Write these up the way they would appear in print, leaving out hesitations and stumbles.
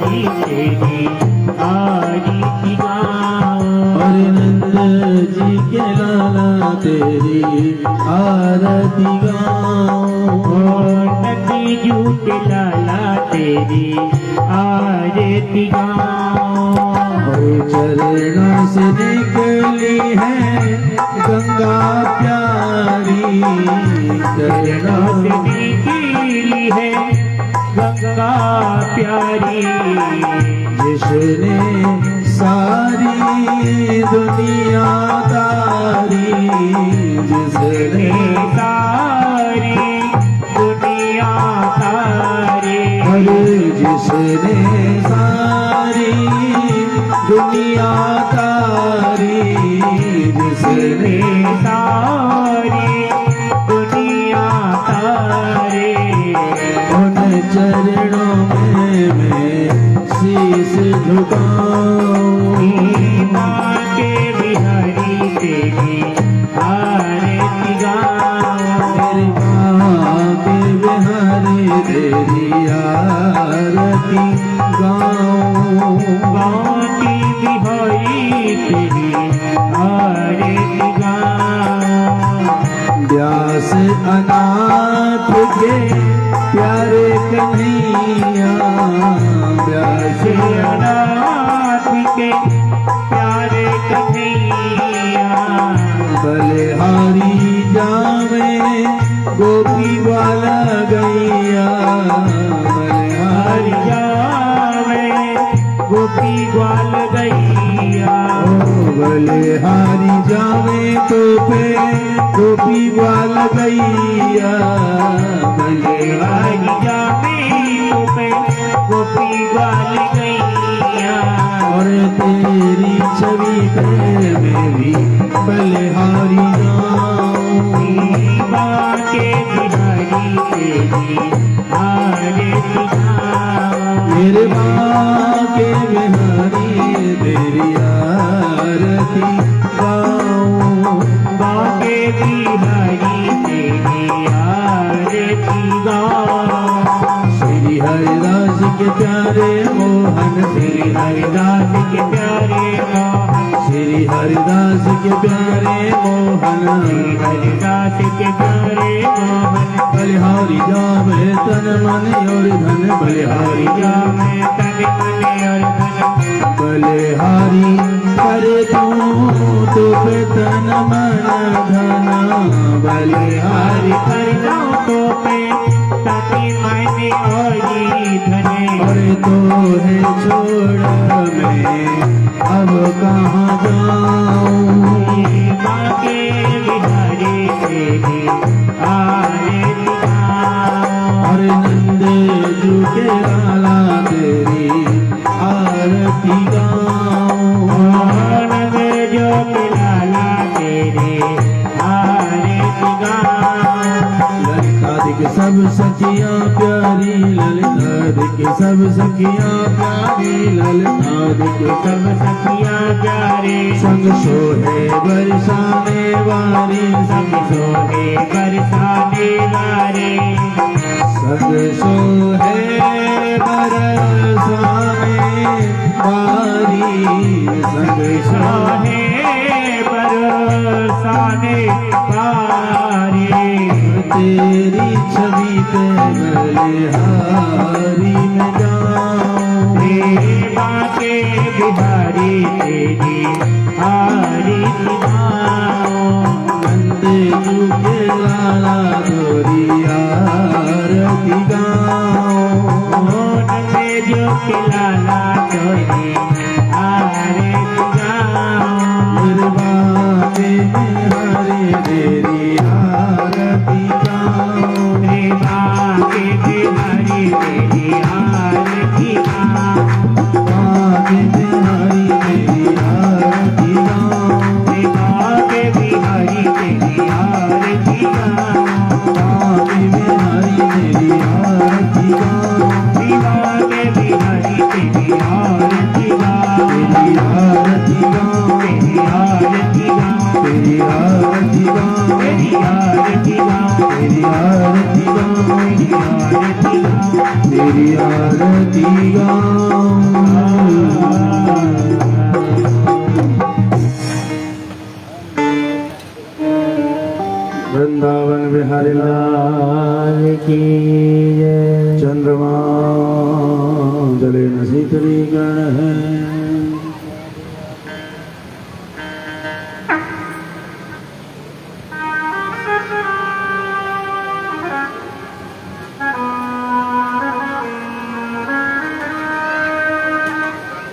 बिहारी तेरी आरती गाऊं। और नंद जी के लाला तेरी आरती गाऊं। नंदी जू के लाला तेरी आरती गाऊं। और चरणों से निकली है गंगा प्यारी, चरणों से निकली है गंगा प्यारी। जिसने सारी दुनिया तारी, जिसने सारी दुनिया तारी। और जिसने सारी दुनिया तारी, जिसने सारी दुनिया तारे। उन चरणों में मैं शीश झुकाऊं। माँ के बिहारी तेरी आरती गाऊं। मेरी माँ के बिहारी तेरी आरती गाऊं। माँ की बिहारी तेरी आरती गाऊं। व्यास अनाथ के प्यारे कन्हैया, व्यास अनाथ के प्यारे कन्हैया। बलिहारी जावे गोपी वाला गैया, बलिहारी जावे गोपी ग्वाल गैया। बलिहारी जावे तो पे गोपी ग्वाल गैया, बलिहारी जावे तो पे गोपी ग्वाल गैया। और तेरी छवि पे मेरी बलिहारी गाऊं। माँ के बिहारी तेरी आरती गाऊं। मेरे माँ के बिहारी तेरी आरती गाऊं। माँ के बिहारी तेरी आरती गाऊं। श्री हरिदास के प्यारे मोहन, श्री हरिदास के प्यारे मोहन। श्री हरिदास के प्यारे मोहन, हरिदास के प्यारे मोहन। बलिहारी जावे तन मन और धन, बलिहारी जावे तन मन और धन। बलिहारी करे तो पे तन मन धन, बलिहारी कर जाऊं तो पे तनी मैंने और धन। और तो है छोड़ मैं अब कहाँ जाऊं। माँ के बिहारी तेरी आरती गाऊं। और नंद जू के लाला तेरी आरती गाऊं। नंद जो के लाला तेरे आरती गाऊं। ललितादिक सब सखियाँ प्यारी, ललितादिक सब सखियाँ प्यारी, ललितादिक सब सखियाँ प्यारे। संग सोहे बरसाने वारी, संग सोहे बरसाने वारे। संग सोहे बरसाने वारी, संग सोहे सोहे बरसाने वारे। तेरी छवि पे बलिहारी में जाऊं। माँ के बिहारी तेरी आरती गाऊं। नंद जू के लाला तोरी आरती गाऊं। नंद जो के लाला तोरी आरती गाऊं। मेरे बाबे बिहारी तेरी आरती गाऊं। मेरे माँ के बिहारी तेरी आरती गाऊं। बाबे बिहारी तेरी आरती गाऊं। मेरे माँ के बिहारी तेरी आरती गाऊं। बाबे बिहारी तेरी आरती गाऊं। मेरे माँ के बिहारी तेरी आरती गाऊं। तेरी आरती गाऊं। तेरी आरती गाऊं। तेरी आरती गाऊं। तेरी आरती गाऊं। तेरी आरती गाऊं। तेरी आरती गाऊं। तेरी आरती गाऊं। श्रीगण है।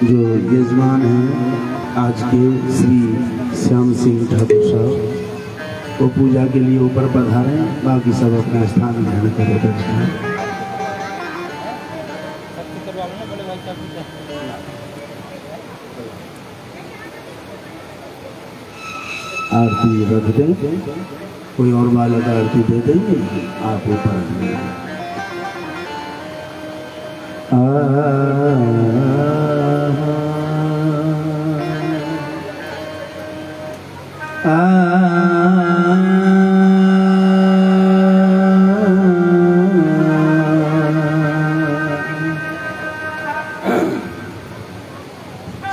जो यजमान हैं आज के श्री श्याम सिंह ठाकुर साहब, वो पूजा के लिए ऊपर पधारे, बाकी सब अपना स्थान ग्रहण करे बैठे हैं। आरती रख दें, कोई और बालक आरती दे देंगे, आप ऊपर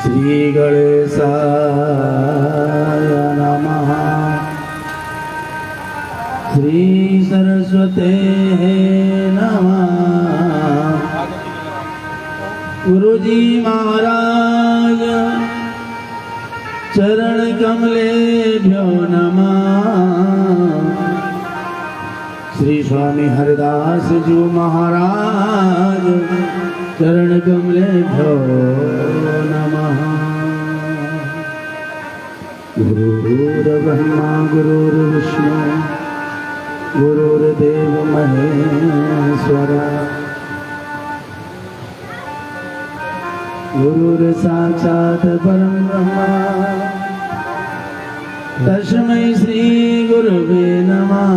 श्री गणेशाय नमः। श्री सरस्वते नमः। गुरुजी महाराज चरण कमलेभ्यो नमः। श्री स्वामी हरिदास जी महाराज चरण कमलेभ्यो नमः। गुरुर्ब्रह्मा गुरुर्विष्णु गुरुर्देव महेश्वर गुरुर्साक्षात् परं ब्रह्म तस्मै श्री गुरुवे नमः।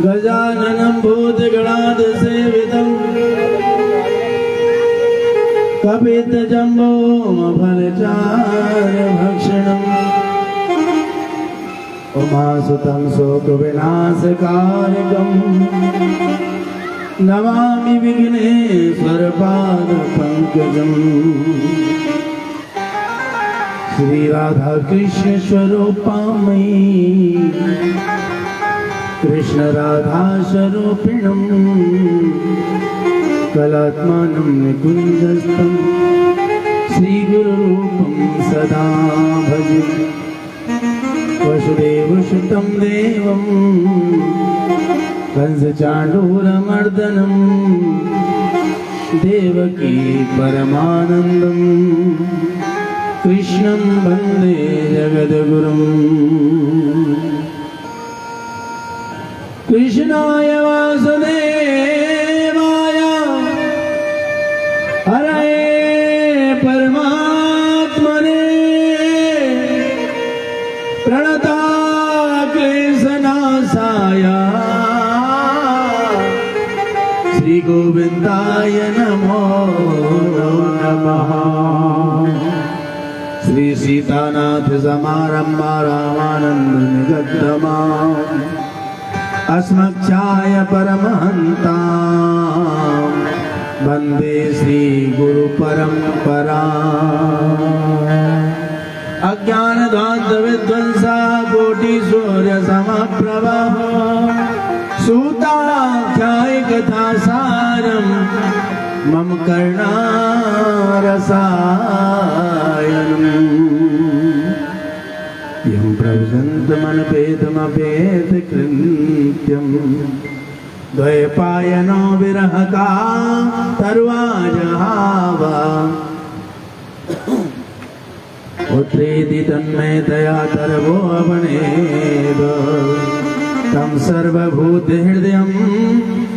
गजाननं भूतगणाद सेवितं कपितजम्बो फलचारभक्षणम् उमासुतं शोकविनाशकारकम् नमामि विघ्नेश्वरपादपङ्कजम्। श्री राधा कृष्ण स्वरूपामयी कृष्ण राधा स्वरूपिणं कलात्मानं निकुञ्जस्थं श्रीगुरुरूपं सदा भजे। वसुदेवसुतं देवं कंसचाण्डूरमर्दनं देवकी परमानन्दं कृष्णं वन्दे जगद्गुरुम्। कृष्णाय वासुदेवाय हरे परमात्मने प्रणतक्लेशनाशाय श्री गोविन्दाय नमो नमः। श्री सीतानाथ समारम्भा रामानन्द निगद्दमा अस्मक्षाय परमहंता वंदे श्री गुरु परंपरा। अज्ञानध्वांत विध्वंसा कोटि सूर्य समप्रभा सूताख्याय कथा सारम मम कर्णारसायनम्। यं प्रवजन्तमनपेतमपेत कृत्यं द्वैपायनो विरहका तर्वाजहावा पुत्रेति तन्मयतया तर्वो अवनेद तं सर्वभूतहृदयं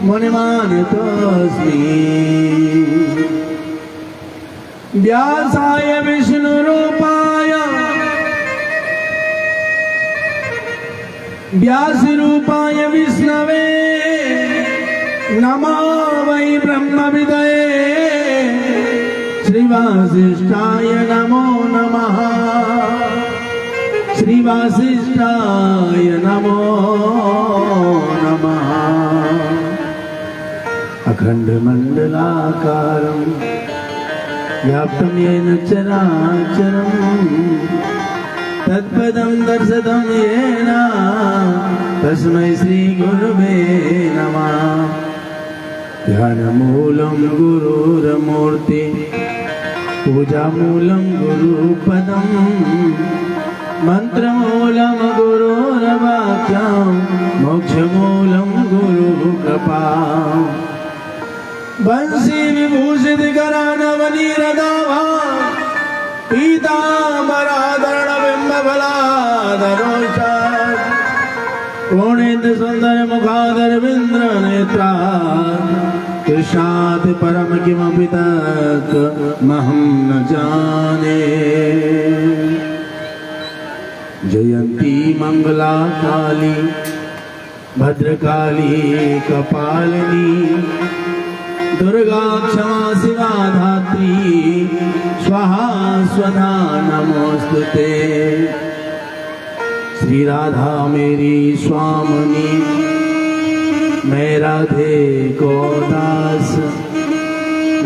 मुनिमानतोऽस्मि। व्यासाय विष्णुरूपाय व्यासरूपाय विष्णवे नमो वै ब्रह्मविदये श्रीवासिष्ठाय नमो नमः। श्रीवासिष्ठाय नमो नमः। अखण्डमण्डलाकारं व्याप्तं येन चराचरम् तत्पदं दर्शितं येन तस्मै श्री गुरुवे नमः। ध्यानमूलं गुरुर्मूर्ति पूजामूलं गुरुपदं मन्त्रमूलं गुरुर्वाक्यं मोक्षमूलं गुरुकृपा बंसी विभूषित करानवनीरदाभा पीताम्बराधरणबिम्बफलाधरोषा पूर्णेन्दु सुन्दर मुखादरविन्द्र नेत्रा कृष्णात् परम किमपि तत्त्वमहं न जाने जयन्ती मंगला काली भद्रकाली कपालिनी दुर्गा क्षमा शिवा धात्री स्वाहा स्वधा नमोस्तुते। श्री राधा मेरी स्वामिनी मैं राधे को दास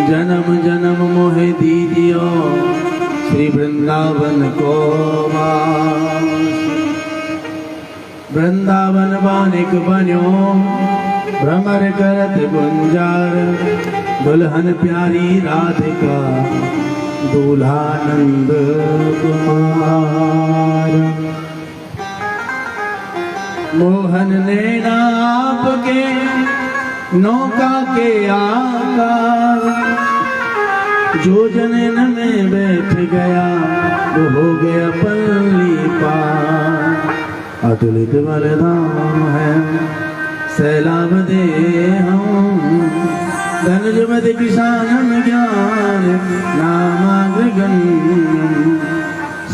जन्म जन्म मोहे दीदियो श्री वृंदावन को वास। वृंदावन बानिक बन्यो भ्रमर करत गुंजार दुल्हन प्यारी राधिका दूल्हा नंद कुमार। मोहन ने नाप के नौका के आकार जो जनन में बैठ गया वो हो गया पल्ली पार। अतुलित वरदान है सैलाब दे हम धनुज मद किसान ज्ञान नामाग्रगण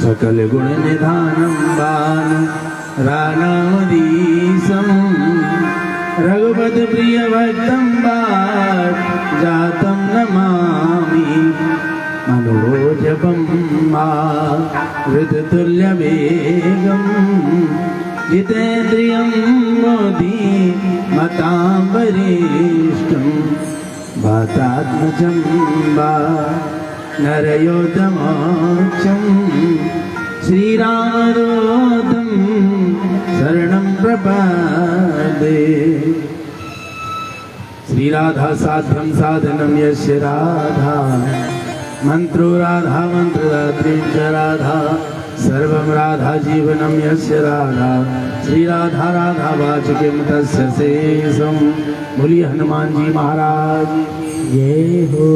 सकल गुण निधानम बान राणामदीशं रघुपति प्रिय भक्तं जातं नमामि मनोजपं ऋतुल्यवेगं जितेन्द्रियं मोदी मतां वरिष्ठं वातात्मजं वा नरयोतमोक्षं श्रीरामदूतं शरणं प्रपद्ये। श्री राधा साध्यं साधनं यस्य राधा मंत्रो राधा मंत्रदात्री च राधा सर्वं राधा जीवनं यस्य राधा श्री राधा राधा वाचकं तस्य शेषं। बोलिए हनुमान जी महाराज जय हो।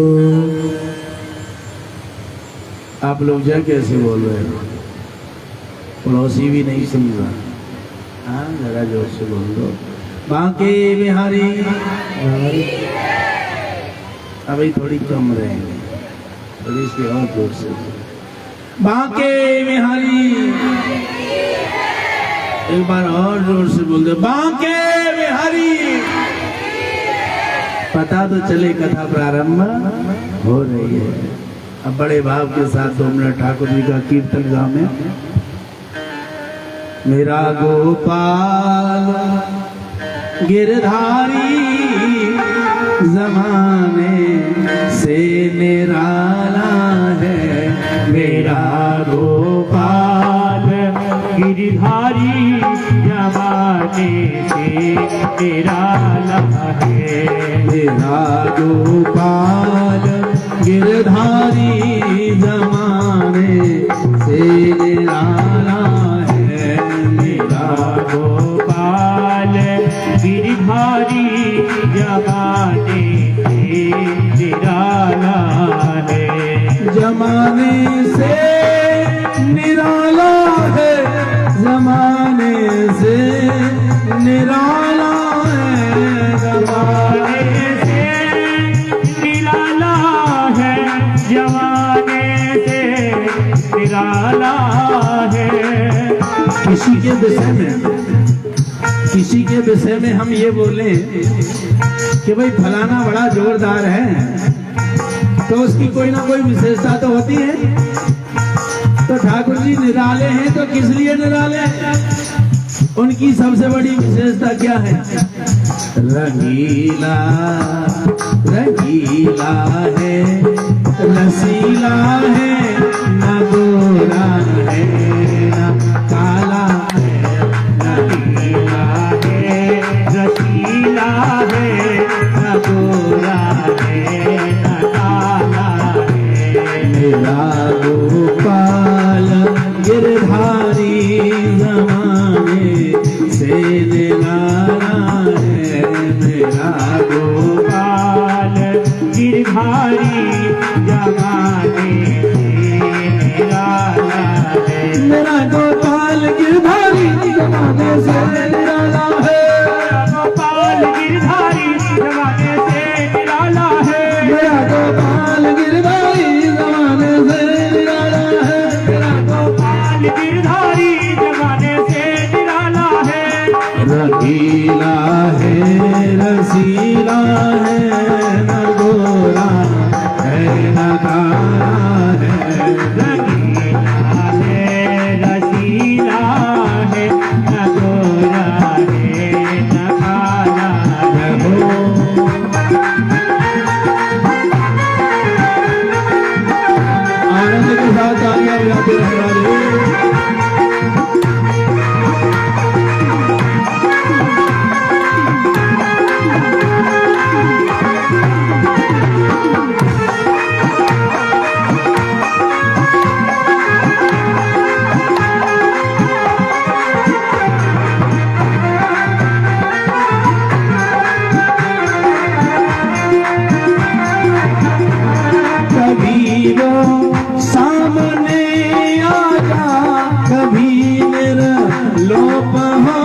आप लोग जय कैसे बोल रहे हो? पड़ोसी भी नहीं समझा। हाँ जरा जोर से बोल दो। बांके बिहारी अभी थोड़ी कम रहेंगे, थोड़ी सी और जोर से। बांके बिहारी एक बार और जोर से बोल दो। बांके बिहारी। पता तो चले कथा प्रारंभ हो रही है। अब बड़े भाव के साथ 2 मिनट ठाकुर जी का कीर्तन गावे। मेरा गोपाल गिरधारी जमाने से निराला है। मेरा गोपाल गिरधारी जमाने से निराला है। मेरा गोपाल गिरधारी जमाने से निराला है। मेरा गोपाल गिरधारी जमाने से निराला है। जमाने से निराला है। जमाने से निराला है। जमाने से निराला है। जमाने से निराला है। किसी के विषय में हम ये बोले कि भाई फलाना बड़ा जोरदार है तो उसकी कोई ना कोई विशेषता तो होती है। तो ठाकुर जी निराले हैं तो किस लिए निराले हैं? उनकी सबसे बड़ी विशेषता क्या है? रंगीला रंगीला है, रसीला है, न गोरा है न काला है। रंगीला है, रसीला है, न गोरा गोपाल गिरधारी जमाने से निराला है। मेरा गोपाल गिरधारी जमाने से निराला है। गोपाल गिरधारी जमाने से निराला है। मेरा गोपाल गिरधारी जमाने से निराला है। मेरा गोपाल गिरधारी जमाने से निराला है। रंगीला है रसीला है न गोरा है न काला है। रंगीला है रसीला है न गोरा है न काला है। आनंद के साथ तालियां बजाते रहना रे। कभी वो सामने आ जा, कभी मेरा लोप हो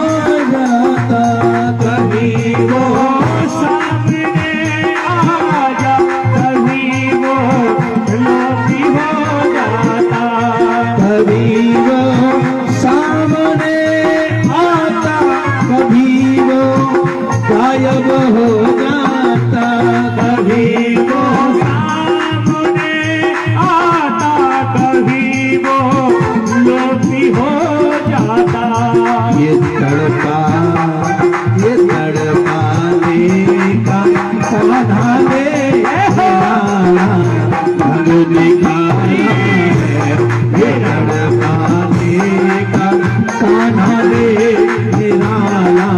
जाता। कभी वो सामने आ जा, कभी वो लोभी हो जाता। कभी वो सामने आता, कभी वो गायब हो जाता। कभी वो सामने आता, कभी वो लोभी हो जाता। ये तड़पाने का समाधाने निराला ढंग दिखाया है। ये तड़पाने का समाधाने निराला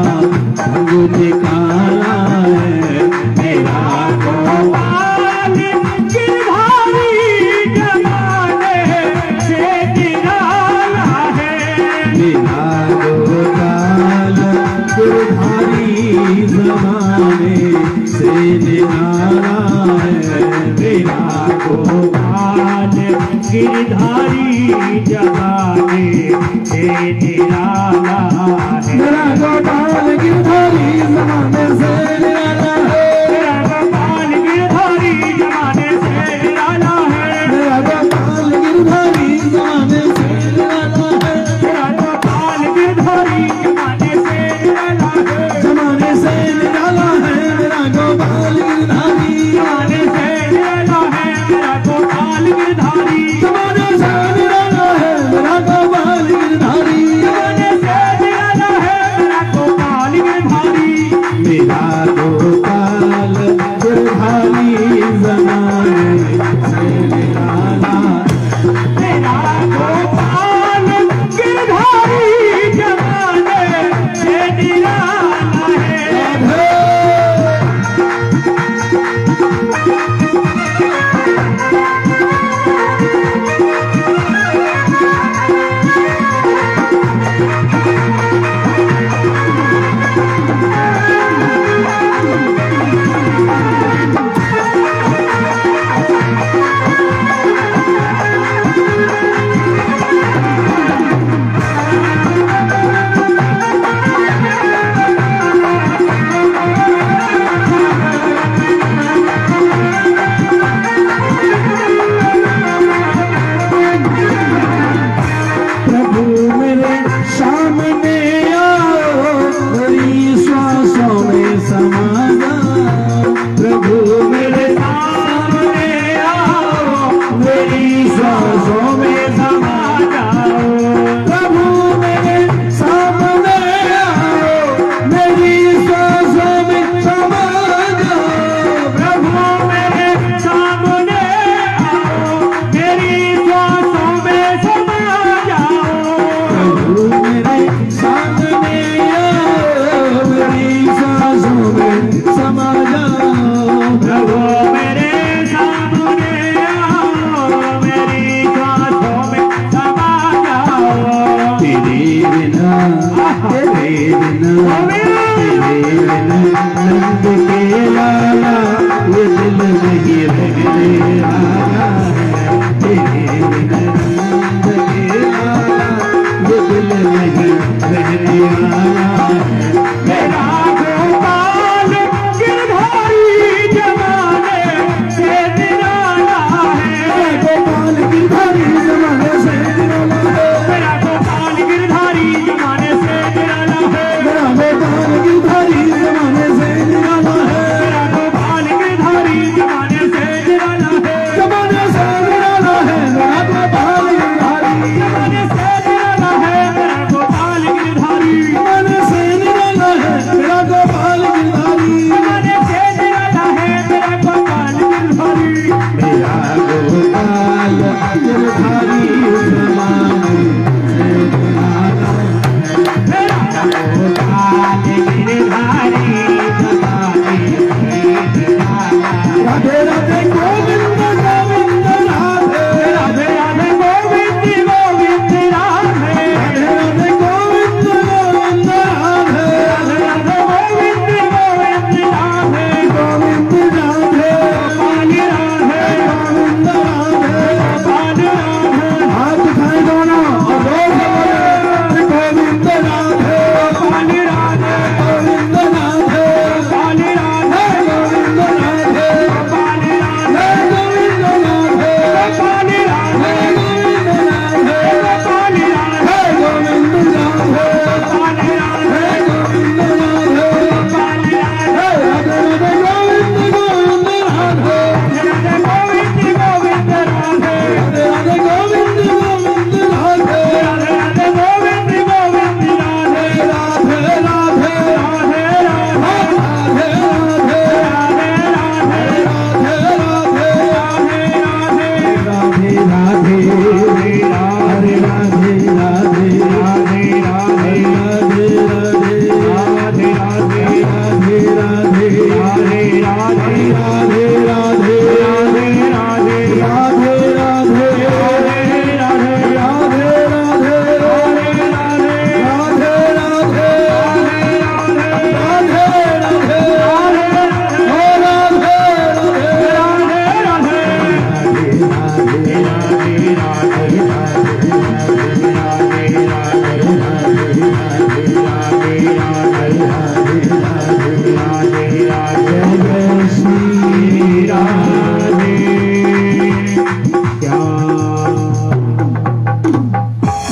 ढंग दिखाया है। मेरा गोपाल गिरधारी जमाने से निराला है। मेरा गोपाल गिरधारी जमाने से निराला है। मेरा गोपाल गिरधारी जमाने से निराला है। मेरा गोपाल गिरधारी जमाने से निराला है। मेरा गोपाल गिरधारी जमाने से निराला है। मेरा गोपाल गिरधारी जमाने से निराला है। मेरा गोपाल गिरधारी जमाने से निराला है। जमाने से निराला है। मेरा गोपाल गिरधारी जमाने से निराला है। मेरा गोपाल गिरधारी जमाने से निराला है। मेरा गोपाल गिरधारी जमाने से निराला है। मेरा गोपाल गिरधारी मेरा गोपाल गिरधारी जमाने से निराला। मेरा गोपाल गिरधारी जमाने से निराला है।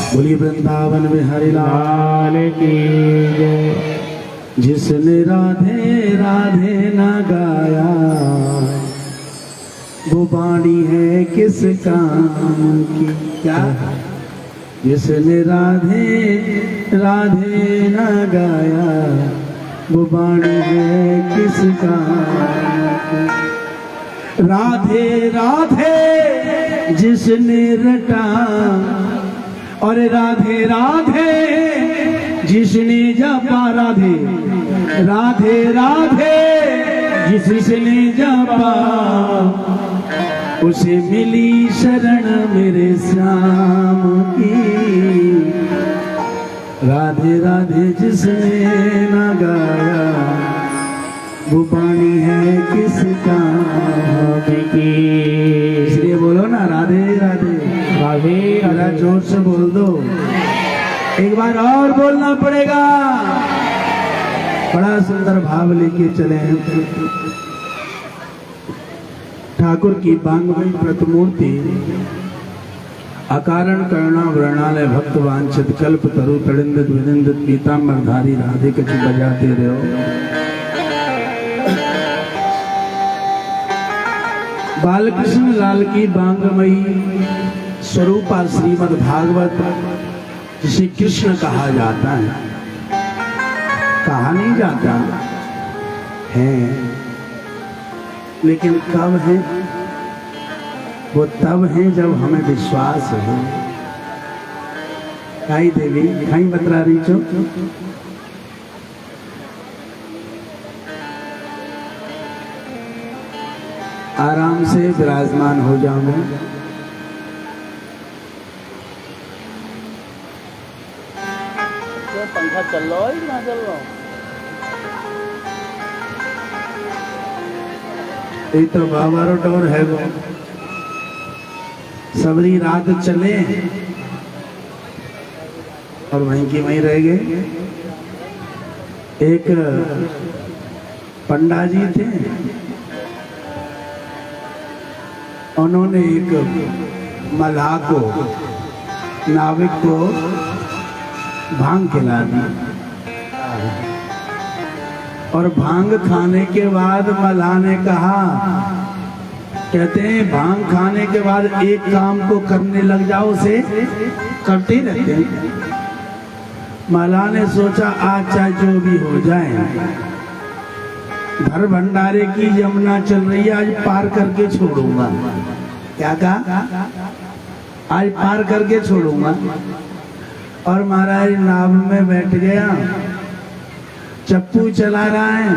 बोलिए वृंदावन बिहारी लाल की जय। जिसने राधे राधे न गाया वो वाणी है किस काम की। क्या? जिसने राधे राधे न गाया वो वाणी है किस काम की। राधे राधे जिसने रटा और राधे राधे जिसने जपा। राधे राधे राधे जिसने जपा उसे मिली शरण मेरे श्याम की। राधे राधे जिसने न गाया वो वाणी है किस काम की। इसलिए बोलो ना राधे राधे राधे। जरा जोर से बोल दो, एक बार और बोलना पड़ेगा। बड़ा सुंदर भाव लेके चले हैं। ठाकुर की बांगमयी प्रतिमूर्ति अकारण करुणा वृणालय भक्त वांछित कल्प तरु तड़िंदित विनिंदित पीताम्बरधारी राधे कछु बजाते रहो। बालकृष्ण लाल की बांगमयी स्वरूपा श्रीमद् भागवत जिसे कृष्ण कहा जाता है, कहा नहीं जाता है, लेकिन कब है वो? तब है जब हमें विश्वास है। काई देवी खाई बतरा रही छो। आराम से विराजमान हो जाऊंगा। पंखा चल रहा है कि ना चल रहा? एक तो बाबा डोर है वो सबरी रात चले और वहीं की वहीं रह गए। एक पंडा जी थे, उन्होंने एक मल्लाह को, नाविक को भांग खिला दी और भांग खाने के बाद मल्लाह ने कहा, कहते हैं भांग खाने के बाद एक काम को करने लग जाओ उसे करते ही रहते हैं। मल्लाह ने सोचा आज चाहे जो भी हो जाए, भर भंडारे की यमुना चल रही है, आज पार करके छोड़ूंगा। क्या कहा? आज पार करके छोड़ूंगा। और महाराज नाव में बैठ गया, चप्पू चला रहा है,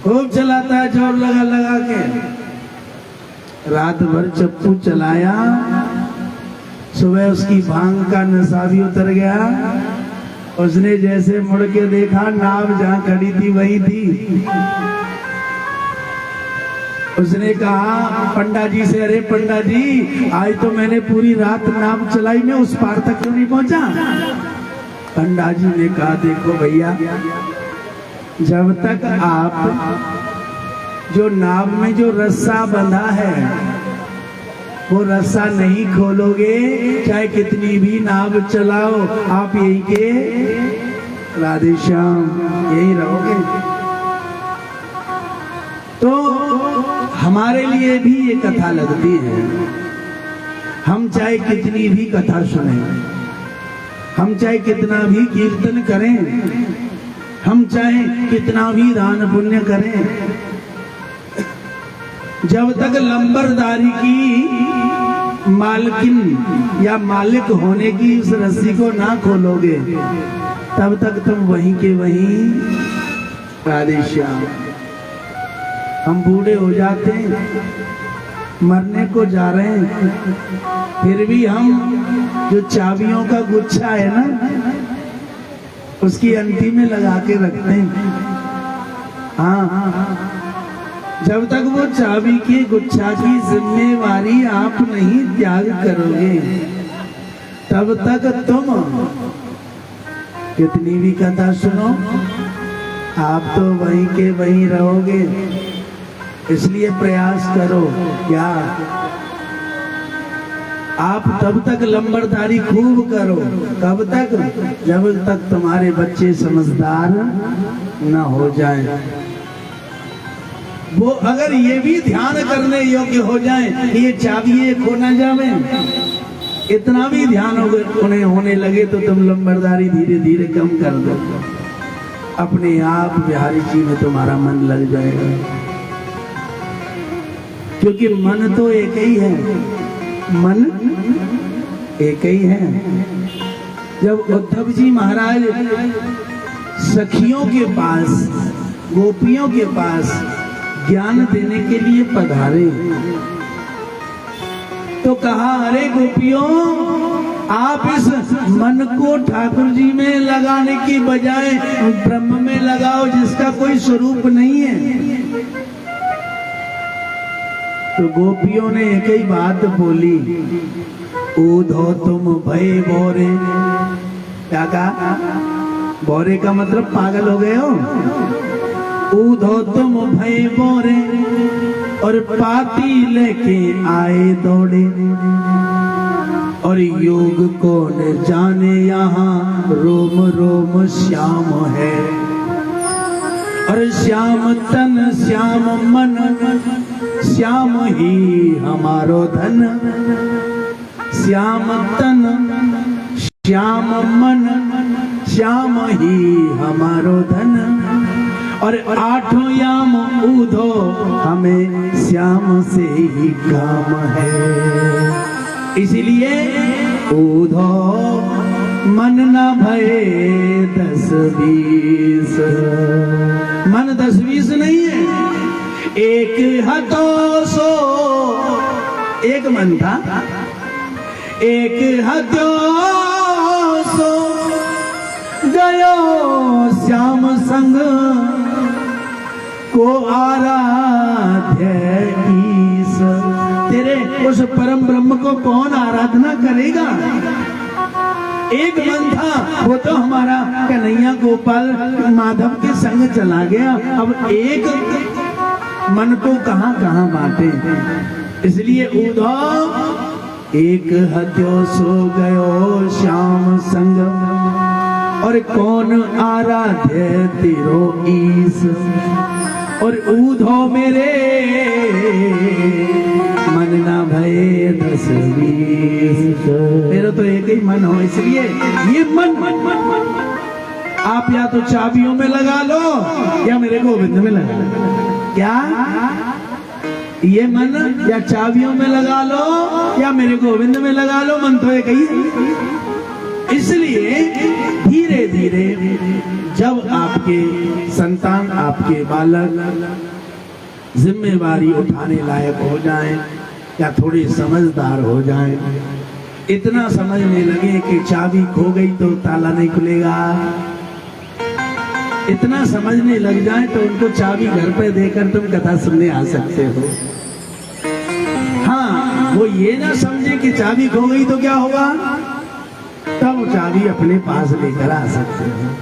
खूब चलाता है जोर लगा लगा के। रात भर चप्पू चलाया, सुबह उसकी भांग का नशा भी उतर गया। उसने जैसे मुड़ के देखा, नाव जहां खड़ी थी वही थी। उसने कहा पंडा जी से, अरे पंडा जी आज तो मैंने पूरी रात नाव चलाई, मैं उस पार तक क्यों नहीं पहुंचा? पंडा जी ने कहा देखो भैया, जब तक आप जो नाव में जो रस्सा बंधा है वो रस्सा नहीं खोलोगे, चाहे कितनी भी नाव चलाओ, आप यही के राधे श्याम यही रहोगे। तो हमारे लिए भी ये कथा लगती है। हम चाहे कितनी भी कथा सुने, हम चाहे कितना भी कीर्तन करें, हम चाहे कितना भी दान पुण्य करें, जब तक लंबरदारी की मालकिन या मालिक होने की उस रस्सी को ना खोलोगे, तब तक तुम वहीं के वहीं राधे श्याम। हम बूढ़े हो जाते हैं, मरने को जा रहे हैं, फिर भी हम जो चाबियों का गुच्छा है ना, उसकी अंटी में लगा के रखते हैं। हाँ, जब तक वो चाबी के गुच्छा की जिम्मेवारी आप नहीं त्याग करोगे, तब तक तुम कितनी भी कथा सुनो, आप तो वहीं के वहीं रहोगे। इसलिए प्रयास करो। क्या आप तब तक लंबरदारी खूब करो, कब तक? जब तक तुम्हारे बच्चे समझदार न हो जाएं। वो अगर ये भी ध्यान करने योग्य हो जाएं कि ये चाबी खो न जावे, इतना भी ध्यान उन्हें होने लगे तो तुम लंबरदारी धीरे धीरे कम कर दो। अपने आप बिहारी जी में तुम्हारा मन लग जाएगा, क्योंकि मन तो एक ही है, मन एक ही है। जब उद्धव जी महाराज सखियों के पास, गोपियों के पास ज्ञान देने के लिए पधारे, तो कहा, अरे गोपियों, आप इस मन को ठाकुर जी में लगाने की बजाय ब्रह्म में लगाओ, जिसका कोई स्वरूप नहीं है। तो गोपियों ने एक ही बात बोली, ऊधो तुम भय बोरे। क्या कहा? बोरे का मतलब पागल हो गए हो। ऊधो तुम भय बोरे, और पाती लेके आए दौड़े, और योग को न जाने यहाँ रोम रोम श्याम है, और श्याम तन श्याम मन, श्याम ही हमारो धन। श्याम तन श्याम मन, श्याम ही हमारो धन, और आठों याम ऊधो हमें श्याम से ही काम है। इसलिए ऊधो मन न भये 10-20, मन 10-20 नहीं है, एक हतो सो, एक मन था, एक हतो सो गयो श्याम संग को आराध्य ईश। तेरे उस परम ब्रह्म को कौन आराधना करेगा? एक मन था, वो तो हमारा कन्हैया गोपाल माधव के संग चला गया। अब एक मन को कहां कहां बांटे। इसलिए ऊधो एक हत्यो सो गयो श्याम संग, और कौन आराध्य तेरो ईस। और ऊधो मेरे मन ना भये 10-20, मेरा तो एक ही मन हो। इसलिए ये मन आप या तो चाबियों में लगा लो या मेरे गोविंद में लगा लो। क्या ये मन या चाबियों में लगा लो या मेरे गोविंद में लगा लो, मन तो एक ही है। इसलिए धीरे धीरे जब आपके संतान, आपके बालक जिम्मेवारी उठाने लायक हो जाएं या थोड़ी समझदार हो जाएं, इतना समझने लगे कि चाबी खो गई तो ताला नहीं खुलेगा, इतना समझने लग जाए तो उनको चाबी घर पे देकर तुम कथा सुनने आ सकते हो। हाँ, वो ये ना समझे कि चाबी खो गई तो क्या होगा, तब चाबी अपने पास लेकर आ सकते हो।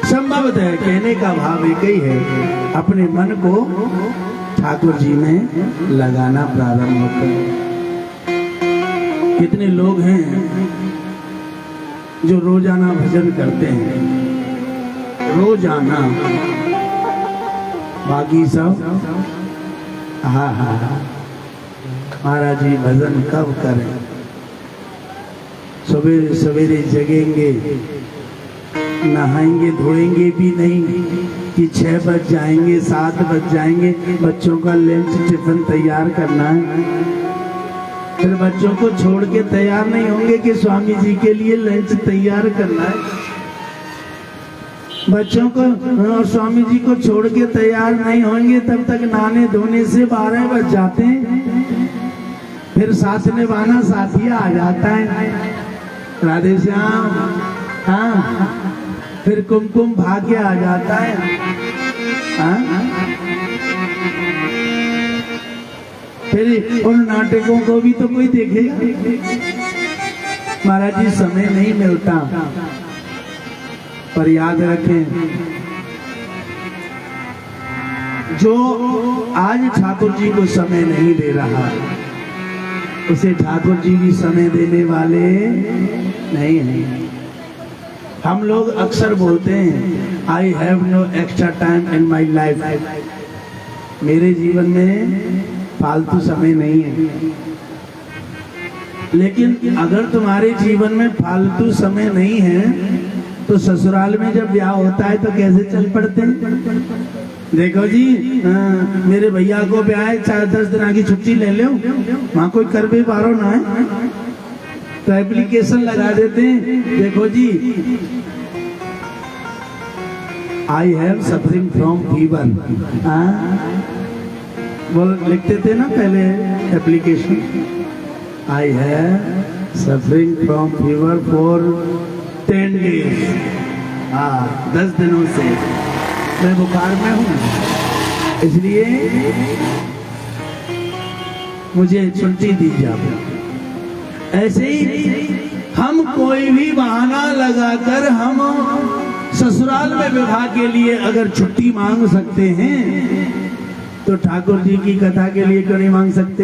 संभवतः कहने का भाव एक ही है, अपने मन को ठाकुर जी में लगाना प्रारंभ करो। कितने लोग हैं जो रोजाना भजन करते हैं, रोजाना, बाकी सब हा महाराज जी भजन कब करें, सवेरे सवेरे जगेंगे, नहाएंगे धोएंगे भी नहीं कि 6 बज जाएंगे, 7 बज जाएंगे, बच्चों का लंच टिफिन तैयार करना है। फिर बच्चों को छोड़ के तैयार नहीं होंगे कि स्वामी जी के लिए लंच तैयार करना है। बच्चों को और स्वामी जी को छोड़ के तैयार नहीं होंगे तब तक नहाने धोने से 12 बज जाते हैं। फिर साथ निभाना साथिया आ जाता है, राधे श्याम। हाँ, फिर कुमकुम भाग्य आ जाता है। हाँ, फिर उन नाटकों को भी तो कोई देखेगा। महाराज जी समय नहीं मिलता, पर याद रखें जो आज ठाकुर जी को समय नहीं दे रहा उसे ठाकुर जी भी समय देने वाले नहीं हैं। हम लोग अक्सर बोलते हैं I have no extra time in my life, मेरे जीवन में फालतू समय नहीं है। लेकिन अगर तुम्हारे जीवन में फालतू समय नहीं है तो ससुराल में जब ब्याह होता है तो कैसे चल पड़ते हैं। देखो जी, मेरे भैया को ब्याह है, 4-10 दिन की छुट्टी ले लो, वहां कोई कर भी पारो ना है तो एप्लीकेशन लगा देते हैं। देखो जी, I have suffering from fever, वो लिखते थे ना पहले application, I have suffering from fever for 10 days, 10 दिनों से मैं बुखार में हूँ, इसलिए मुझे छुट्टी दी जाए। ऐसे ही हम कोई भी बहाना लगाकर हम ससुराल में विवाह के लिए अगर छुट्टी मांग सकते हैं तो ठाकुर जी की कथा के लिए क्यों नहीं मांग सकते।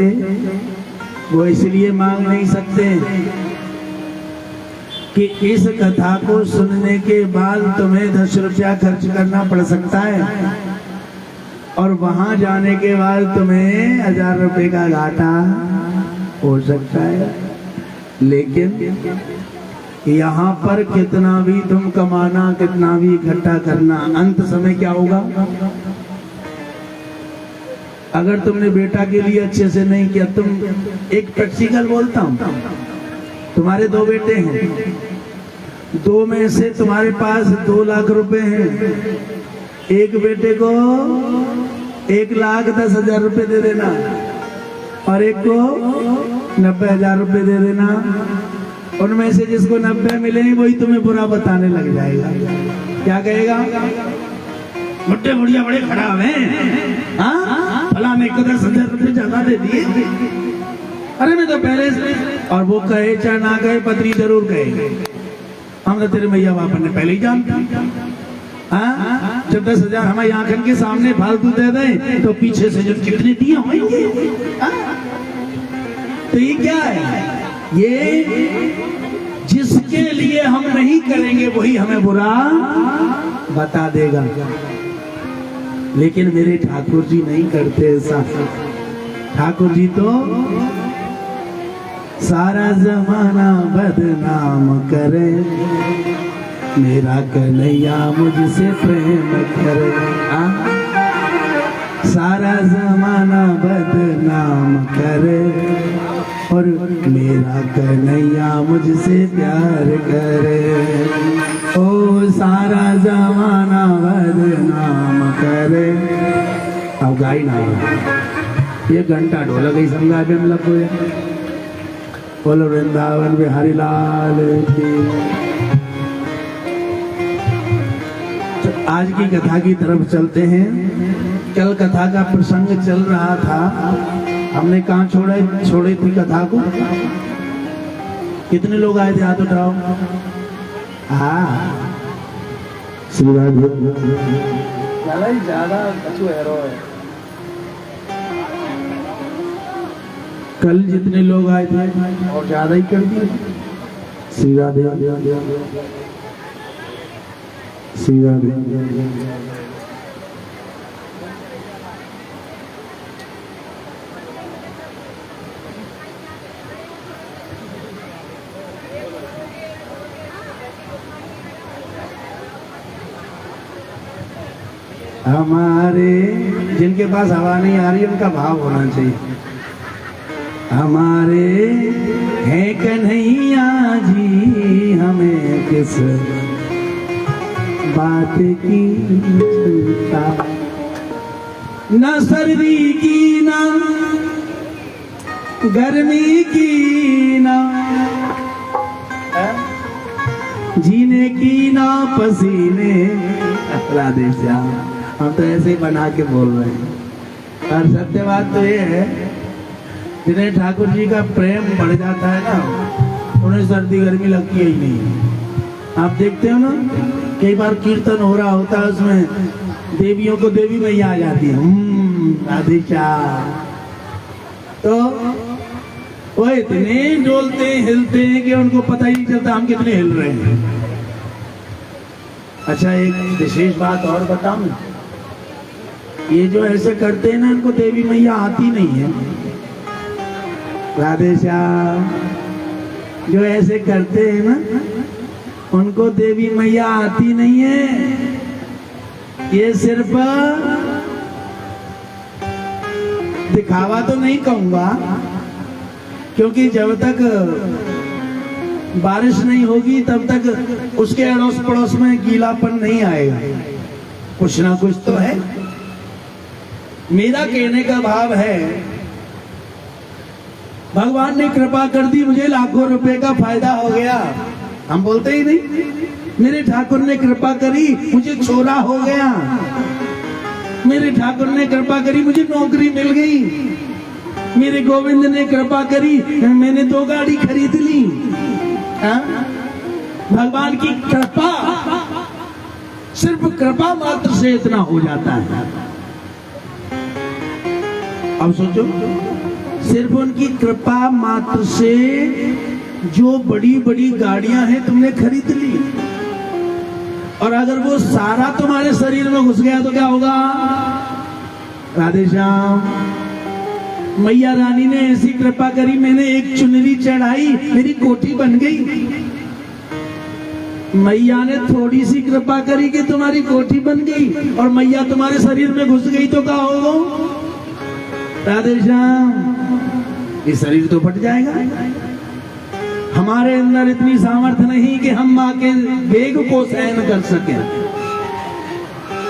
वो इसलिए मांग नहीं सकते कि इस कथा को सुनने के बाद तुम्हें 10 रुपया खर्च करना पड़ सकता है और वहां जाने के बाद तुम्हें 1000 रुपए का घाटा हो सकता है। लेकिन यहाँ पर कितना भी तुम कमाना, कितना भी इकट्ठा करना, अंत समय क्या होगा। अगर तुमने बेटा के लिए अच्छे से नहीं किया, तुम एक प्रैक्टिकल बोलता हूं, तुम्हारे 2 बेटे हैं, 2 में से तुम्हारे पास 2 लाख रुपए हैं, एक बेटे को 1,10,000 रुपए दे देना और एक को 90,000 रुपए दे देना। उनमें से जिसको 90 मिलेंगे वही तुम्हें बुरा बताने लग जाएगा। क्या कहेगा, बुढ़े बुढ़िया बड़े खराब हैं, हाँ भला मैं 10,000 रुपए ज्यादा दे दिए, अरे मैं तो पहले से। और वो कहे चाहे ना कहे, पत्नी जरूर कहे, हम तो तेरे मैया बाप ने पहले ही जानते। हाँ, जब 10,000 हमारी आंखन के सामने फालतू दे दें तो पीछे से जो कितने दिए होंगे। तो ये क्या है, ये जिसके लिए हम नहीं करेंगे वही हमें बुरा बता देगा। लेकिन मेरे ठाकुर जी नहीं करते ऐसा। ठाकुर जी तो सारा जमाना बदनाम करे, मेरा कन्हैया मुझसे प्रेम करे। सारा जमाना बदनाम करे और मेरा कन्हैया मुझसे प्यार करे। ओ सारा जमाना बदनाम करे। अब गाई ना, ये घंटा ढोलक ही समझा के मतलब को बोलो वृंदावन बिहारी लाल की। तो आज की कथा की तरफ चलते हैं। कल कथा का प्रसंग चल रहा था, हमने कहाँ छोड़े थी कथा को। कितने लोग आए थे, हाथ उठाओ। हाँ, ज्यादा कल जितने लोग आए थे और ज्यादा ही कर दिए। श्री राधे श्री राधे। हमारे जिनके पास हवा नहीं आ रही उनका भाव होना चाहिए। हमारे हैं कन्हैया जी, हमें किस बात की चिंता, न सर्दी की ना गर्मी की ना जीने की ना पसीने। राधे श्याम, हम तो ऐसे ही बना के बोल रहे हैं, और सत्य बात तो ये है, जिन्हें ठाकुर जी का प्रेम बढ़ जाता है ना, उन्हें सर्दी गर्मी लगती ही नहीं। आप देखते हो ना, कई बार कीर्तन हो रहा होता है, उसमें देवियों को देवी मैया आ जाती है, राधे श्याम, तो वो इतने डोलते हिलते हैं कि उनको पता ही नहीं चलता हम कितने हिल रहे हैं। अच्छा, एक विशेष बात और बताऊं, ये जो ऐसे करते हैं ना, इनको देवी मैया आती नहीं है। राधे श्याम, जो ऐसे करते हैं ना, उनको देवी मैया आती नहीं है। ये सिर्फ दिखावा तो नहीं कहूंगा, क्योंकि जब तक बारिश नहीं होगी तब तक उसके अड़ोस पड़ोस में गीलापन नहीं आएगा, कुछ ना कुछ तो है। मेरा कहने का भाव है, भगवान ने कृपा कर दी, मुझे लाखों रुपए का फायदा हो गया, हम बोलते ही नहीं, मेरे ठाकुर ने कृपा करी, मुझे छोरा हो गया, मेरे ठाकुर ने कृपा करी, मुझे नौकरी मिल गई, मेरे गोविंद ने कृपा करी, मैंने 2 गाड़ी खरीद ली। भगवान की कृपा, सिर्फ कृपा मात्र से इतना हो जाता है। अब सोचो, सिर्फ उनकी कृपा मात्र से जो बड़ी बड़ी गाड़ियां हैं तुमने खरीद ली, और अगर वो सारा तुम्हारे शरीर में घुस गया तो क्या होगा? राधे श्याम, मैया रानी ने ऐसी कृपा करी, मैंने एक चुनरी चढ़ाई, मेरी कोठी बन गई। मैया ने थोड़ी सी कृपा करी कि तुम्हारी कोठी बन गई, और मैया तुम्हारे शरीर में घुस गई तो क्या होगा? राधे श्याम, ये शरीर तो फट जाएगा। हमारे अंदर इतनी सामर्थ्य नहीं कि हम माँ के वेग को सहन कर सके।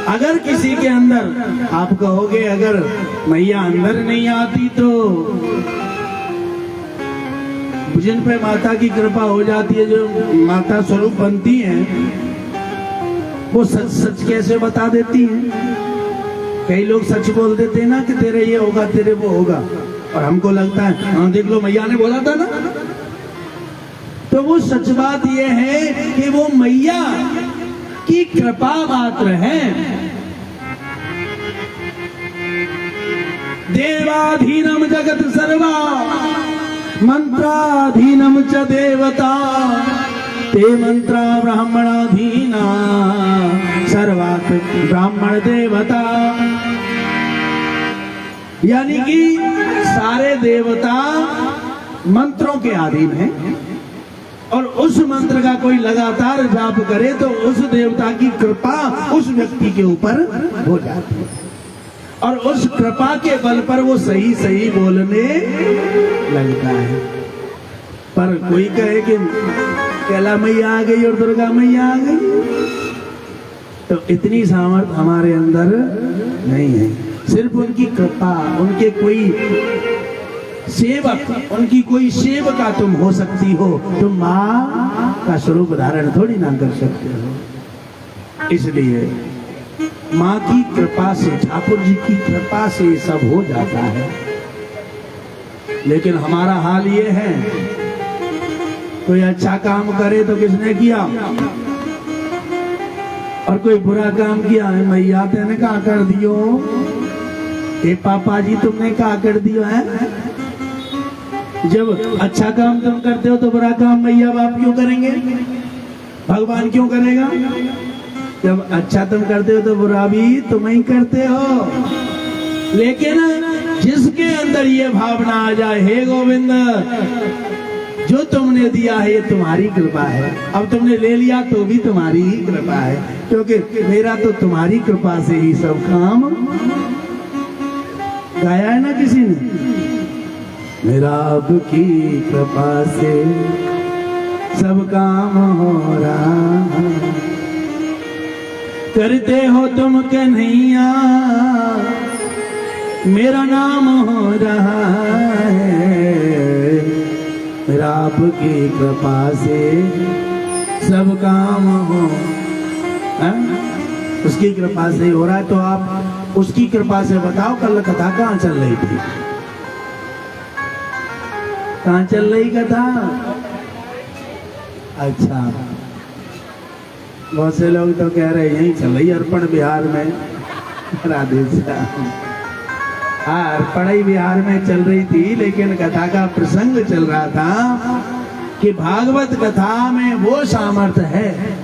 अगर किसी के अंदर, आप कहोगे अगर मैया अंदर नहीं आती तो जिन पे माता की कृपा हो जाती है, जो माता स्वरूप बनती हैं, वो सच सच कैसे बता देती हैं। कई लोग सच बोल देते हैं ना कि तेरे ये होगा, तेरे वो होगा, और हमको लगता है हाँ देख लो मैया ने बोला था ना। तो वो सच बात ये है कि वो मैया की कृपा मात्र है। देवाधीनम जगत सर्वा मंत्राधीनम च देवता, ते मंत्रा ब्राह्मणाधीना सर्वात् ब्राह्मण देवता। यानी कि सारे देवता मंत्रों के अधीन हैं, और उस मंत्र का कोई लगातार जाप करे तो उस देवता की कृपा उस व्यक्ति के ऊपर हो जाती है, और उस कृपा के बल पर वो सही सही बोलने लगता है। पर कोई कहे कि कैला मैया आ गई और दुर्गा मैया आ गई, तो इतनी सामर्थ्य हमारे अंदर नहीं है। सिर्फ उनकी कृपा, उनके कोई सेवक, उनकी कोई सेवका तुम हो सकती हो, तुम माँ का स्वरूप धारण थोड़ी ना कर सकते हो। इसलिए माँ की कृपा से, ठाकुर जी की कृपा से सब हो जाता है। लेकिन हमारा हाल ये है, कोई अच्छा काम करे तो किसने किया, और कोई बुरा काम किया है मैया तेने क्या कर दियो, ए पापा जी तुमने क्या कर दिया है। जब अच्छा काम तुम करते हो तो बुरा काम मैया बाप क्यों करेंगे, भगवान क्यों करेगा। जब अच्छा तुम करते हो तो बुरा भी तुम ही करते हो। लेकिन जिसके अंदर ये भावना आ जाए, हे गोविंद जो तुमने दिया है ये तुम्हारी कृपा है, अब तुमने ले लिया तो भी तुम्हारी ही कृपा है, क्योंकि मेरा तो तुम्हारी कृपा से ही सब काम। गाया है ना किसी ने, मेरा आपकी कृपा से सब काम हो रहा। करते हो तुम कन्हैया मेरा नाम हो रहा है, आपकी कृपा से सब काम हो। उसकी कृपा से हो रहा है, तो आप उसकी कृपा से बताओ कल कथा कहाँ चल रही थी? कहाँ चल रही कथा? अच्छा, बहुत से लोग तो कह रहे यहीं चल रही अर्पण बिहार में। राधे श्याम। हाँ, अर्पण ही बिहार में चल रही थी, लेकिन कथा का प्रसंग चल रहा था कि भागवत कथा में वो सामर्थ्य है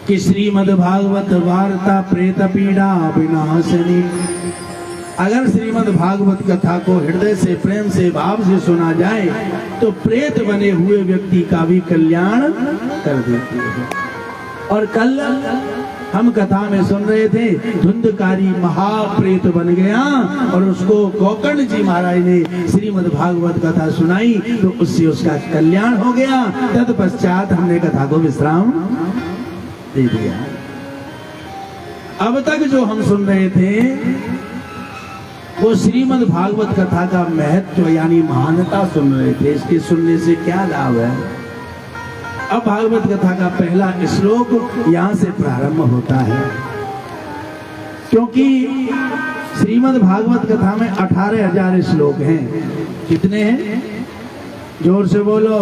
कि श्रीमद् भागवत वार्ता प्रेत पीड़ा विनाशिनी। अगर श्रीमद् भागवत कथा को हृदय से प्रेम से भाव से सुना जाए तो प्रेत बने हुए व्यक्ति का भी कल्याण कर देती है। और कल हम कथा में सुन रहे थे, धुंधकारी महाप्रेत बन गया और उसको गोकर्ण जी महाराज ने श्रीमद् भागवत कथा सुनाई तो उससे उसका कल्याण हो गया। तत्पश्चात हमने कथा को विश्राम दे दिया। अब तक जो हम सुन रहे थे वो श्रीमद् भागवत कथा का महत्व यानी महानता सुन रहे थे। इसके सुनने से क्या लाभ है? अब भागवत कथा का पहला श्लोक यहां से प्रारंभ होता है, क्योंकि श्रीमद् भागवत कथा में 18,000 श्लोक हैं। कितने हैं? जोर से बोलो।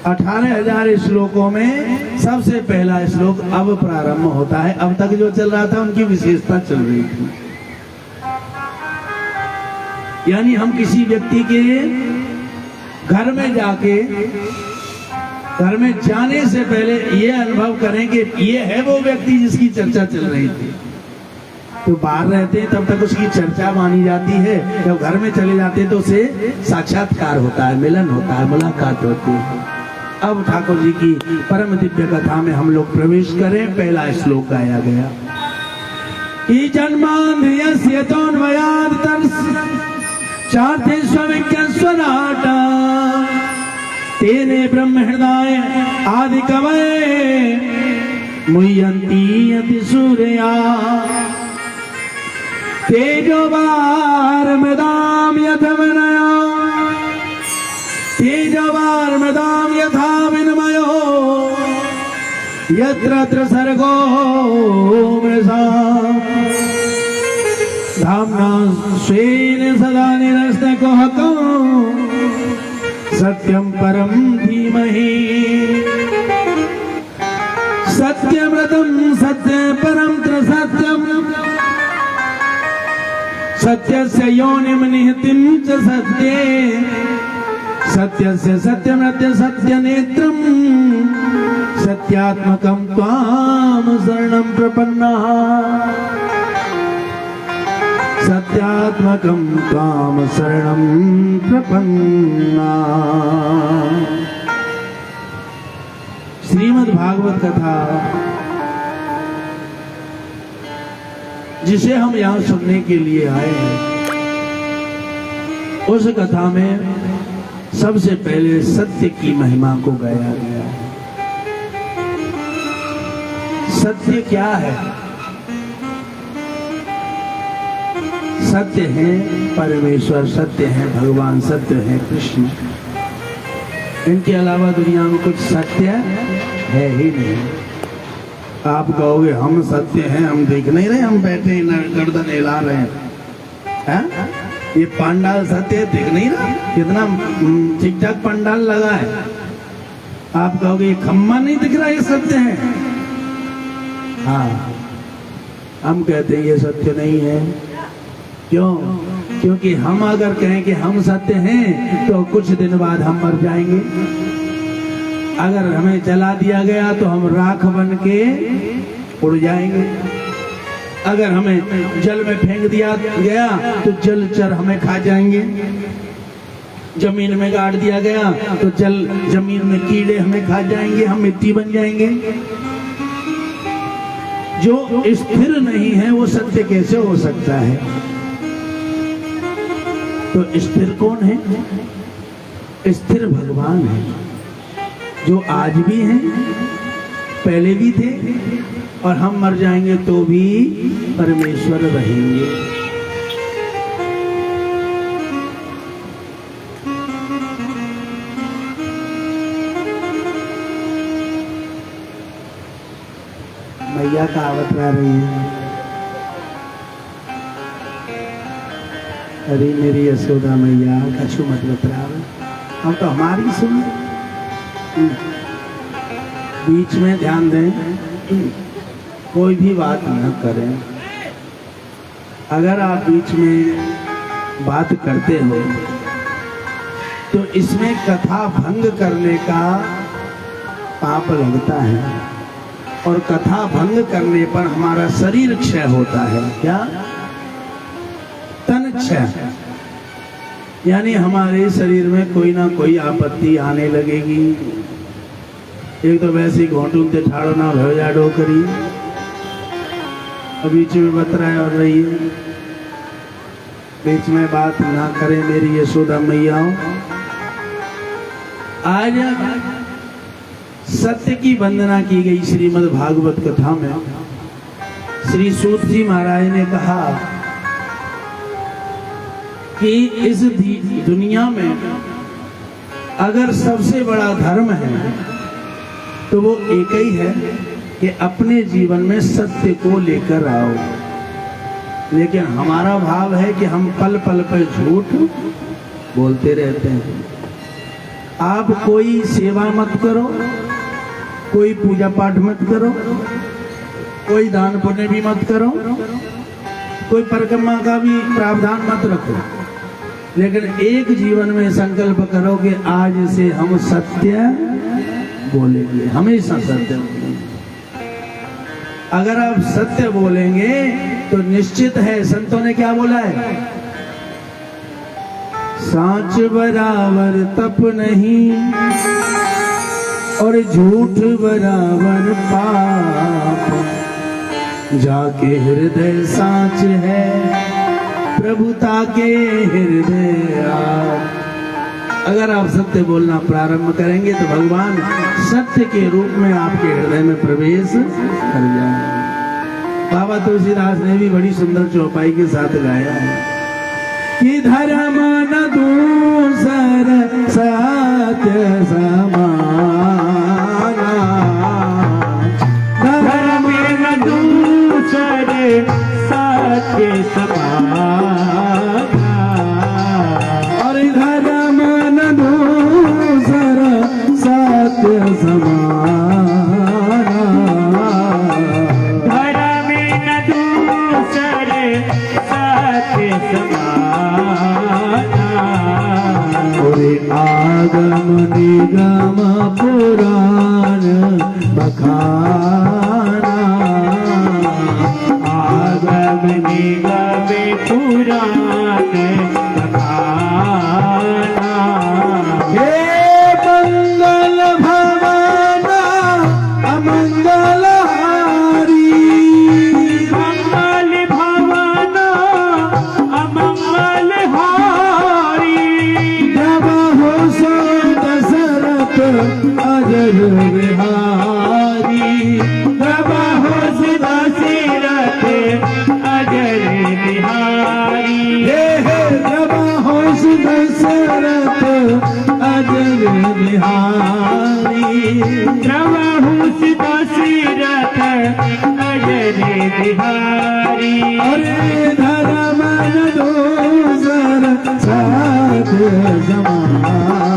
18,000 श्लोकों में सबसे पहला श्लोक अब प्रारंभ होता है। अब तक जो चल रहा था उनकी विशेषता चल रही थी। यानी हम किसी व्यक्ति के घर में जाके, घर में जाने से पहले ये अनुभव करें कि ये है वो व्यक्ति जिसकी चर्चा चल रही थी। तो बाहर रहते हैं तब तक उसकी चर्चा मानी जाती है, जब घर में चले जाते हैं तो उसे साक्षात्कार होता है, मिलन होता है, मुलाकात होती है। अब ठाकुर जी की परम दिव्य कथा में हम लोग प्रवेश करें। पहला श्लोक गाया गया कि जन्मांध्य तोन्मयाद चार्थे स्विज्ञ स्वराटा तेरे ब्रह्म हृदय आदि कवये मुह्यन्ति अति सूर्या तेजोवार मदाम यथवनया तेजोवार मदाम यथा विनमयो यत्र सर्गो मृषा धाम्ना स्वेन सदा निरस्तकुहको सत्यं परम धीमहि सत्यव्रतं सत्य परम सत्यम सत्यस्य योनिं निहितं च सत्ये सत्यस्य सत्यमृत्य सत्यनेत्रं सत्यात्मकं त्वां शरणं प्रपन्नः सत्यात्मकं त्वां शरणं प्रपन्ना। श्रीमद् भागवत कथा जिसे हम यहाँ सुनने के लिए आए हैं, उस कथा में सबसे पहले सत्य की महिमा को गाया गया है। सत्य क्या है? सत्य है परमेश्वर, सत्य है भगवान, सत्य है कृष्ण। इनके अलावा दुनिया में कुछ सत्य है ही नहीं। आप कहोगे हम सत्य हैं, हम देख नहीं रहे, हम बैठे गर्दन हिला रहे हैं। ये पंडाल सत्य दिख नहीं रहा? कितना ठीक ठाक पंडाल लगा है। आप कहोगे ये खम्मा नहीं दिख रहा, ये सत्य है। हाँ, हम कहते हैं ये सत्य नहीं है। क्यों? क्योंकि हम अगर कहें कि हम सत्य हैं तो कुछ दिन बाद हम मर जाएंगे। अगर हमें जला दिया गया तो हम राख बन के उड़ जाएंगे। अगर हमें जल में फेंक दिया गया तो जलचर हमें खा जाएंगे। जमीन में गाड़ दिया गया तो जमीन में कीड़े हमें खा जाएंगे, हम मिट्टी बन जाएंगे। जो स्थिर नहीं है वो सत्य कैसे हो सकता है? तो स्थिर कौन है? स्थिर भगवान है, जो आज भी हैं पहले भी थे और हम मर जाएंगे तो भी परमेश्वर रहेंगे। मैया कहावत आ रही है, अरे मेरी यशोदा मैया कछु मत बतरावे, हम तो हमारी सुन। बीच में ध्यान दें, कोई भी बात न करें। अगर आप बीच में बात करते हो तो इसमें कथा भंग करने का पाप लगता है और कथा भंग करने पर हमारा शरीर क्षय होता है। क्या? तन क्षय, यानी हमारे शरीर में कोई ना कोई आपत्ति आने लगेगी। एक तो वैसे ही घोटू ते ठाड़ो ना भयो जा डोकरी, बीच में बतराए और रही है। बीच में बात ना करें मेरी यशोदा मैयाओं। आज सत्य की वंदना की गई श्रीमद् भागवत कथा में श्री सूत जी महाराज ने कहा कि इस दुनिया में अगर सबसे बड़ा धर्म है तो वो एक ही है कि अपने जीवन में सत्य को लेकर आओ। लेकिन हमारा भाव है कि हम पल पल पर झूठ बोलते रहते हैं। आप कोई सेवा मत करो, कोई पूजा पाठ मत करो, कोई दान पुण्य भी मत करो, कोई परिक्रमा का भी प्रावधान मत रखो, लेकिन एक जीवन में संकल्प करो कि आज से हम सत्य बोलेंगे, हमेशा सत्य बोलेंगे। अगर आप सत्य बोलेंगे तो निश्चित है, संतों ने क्या बोला है, सांच बराबर तप नहीं और झूठ बराबर पाप, जाके हृदय सांच है प्रभुता के हृदय आप। अगर आप सत्य बोलना प्रारंभ करेंगे तो भगवान सत्य के रूप में आपके हृदय में प्रवेश कर जाएंगे। बाबा तुलसीदास ने भी बड़ी सुंदर चौपाई के साथ गाया है कि धर्म न दूसर सत्य समाना, धर्म न दूसर सत्य समाना, और धर्म न दूसर सत्य समाना, धर्म न दूसर सत्य समाना, और आगम निगम पुराण बखाना, आगम निगम पुराण बखाना, हे मंगल भवन अमंगल हारी, मंगल भवन अमंगल हारी, जब हो सो दशरथ अजर बिहारी, जब हो दशरथ अजर बिहारी, जब हो दशरथ अजर बिहारी, जब हो दशरथ अजर बिहारी, अरे धर्म न दूसर सत्य समाना,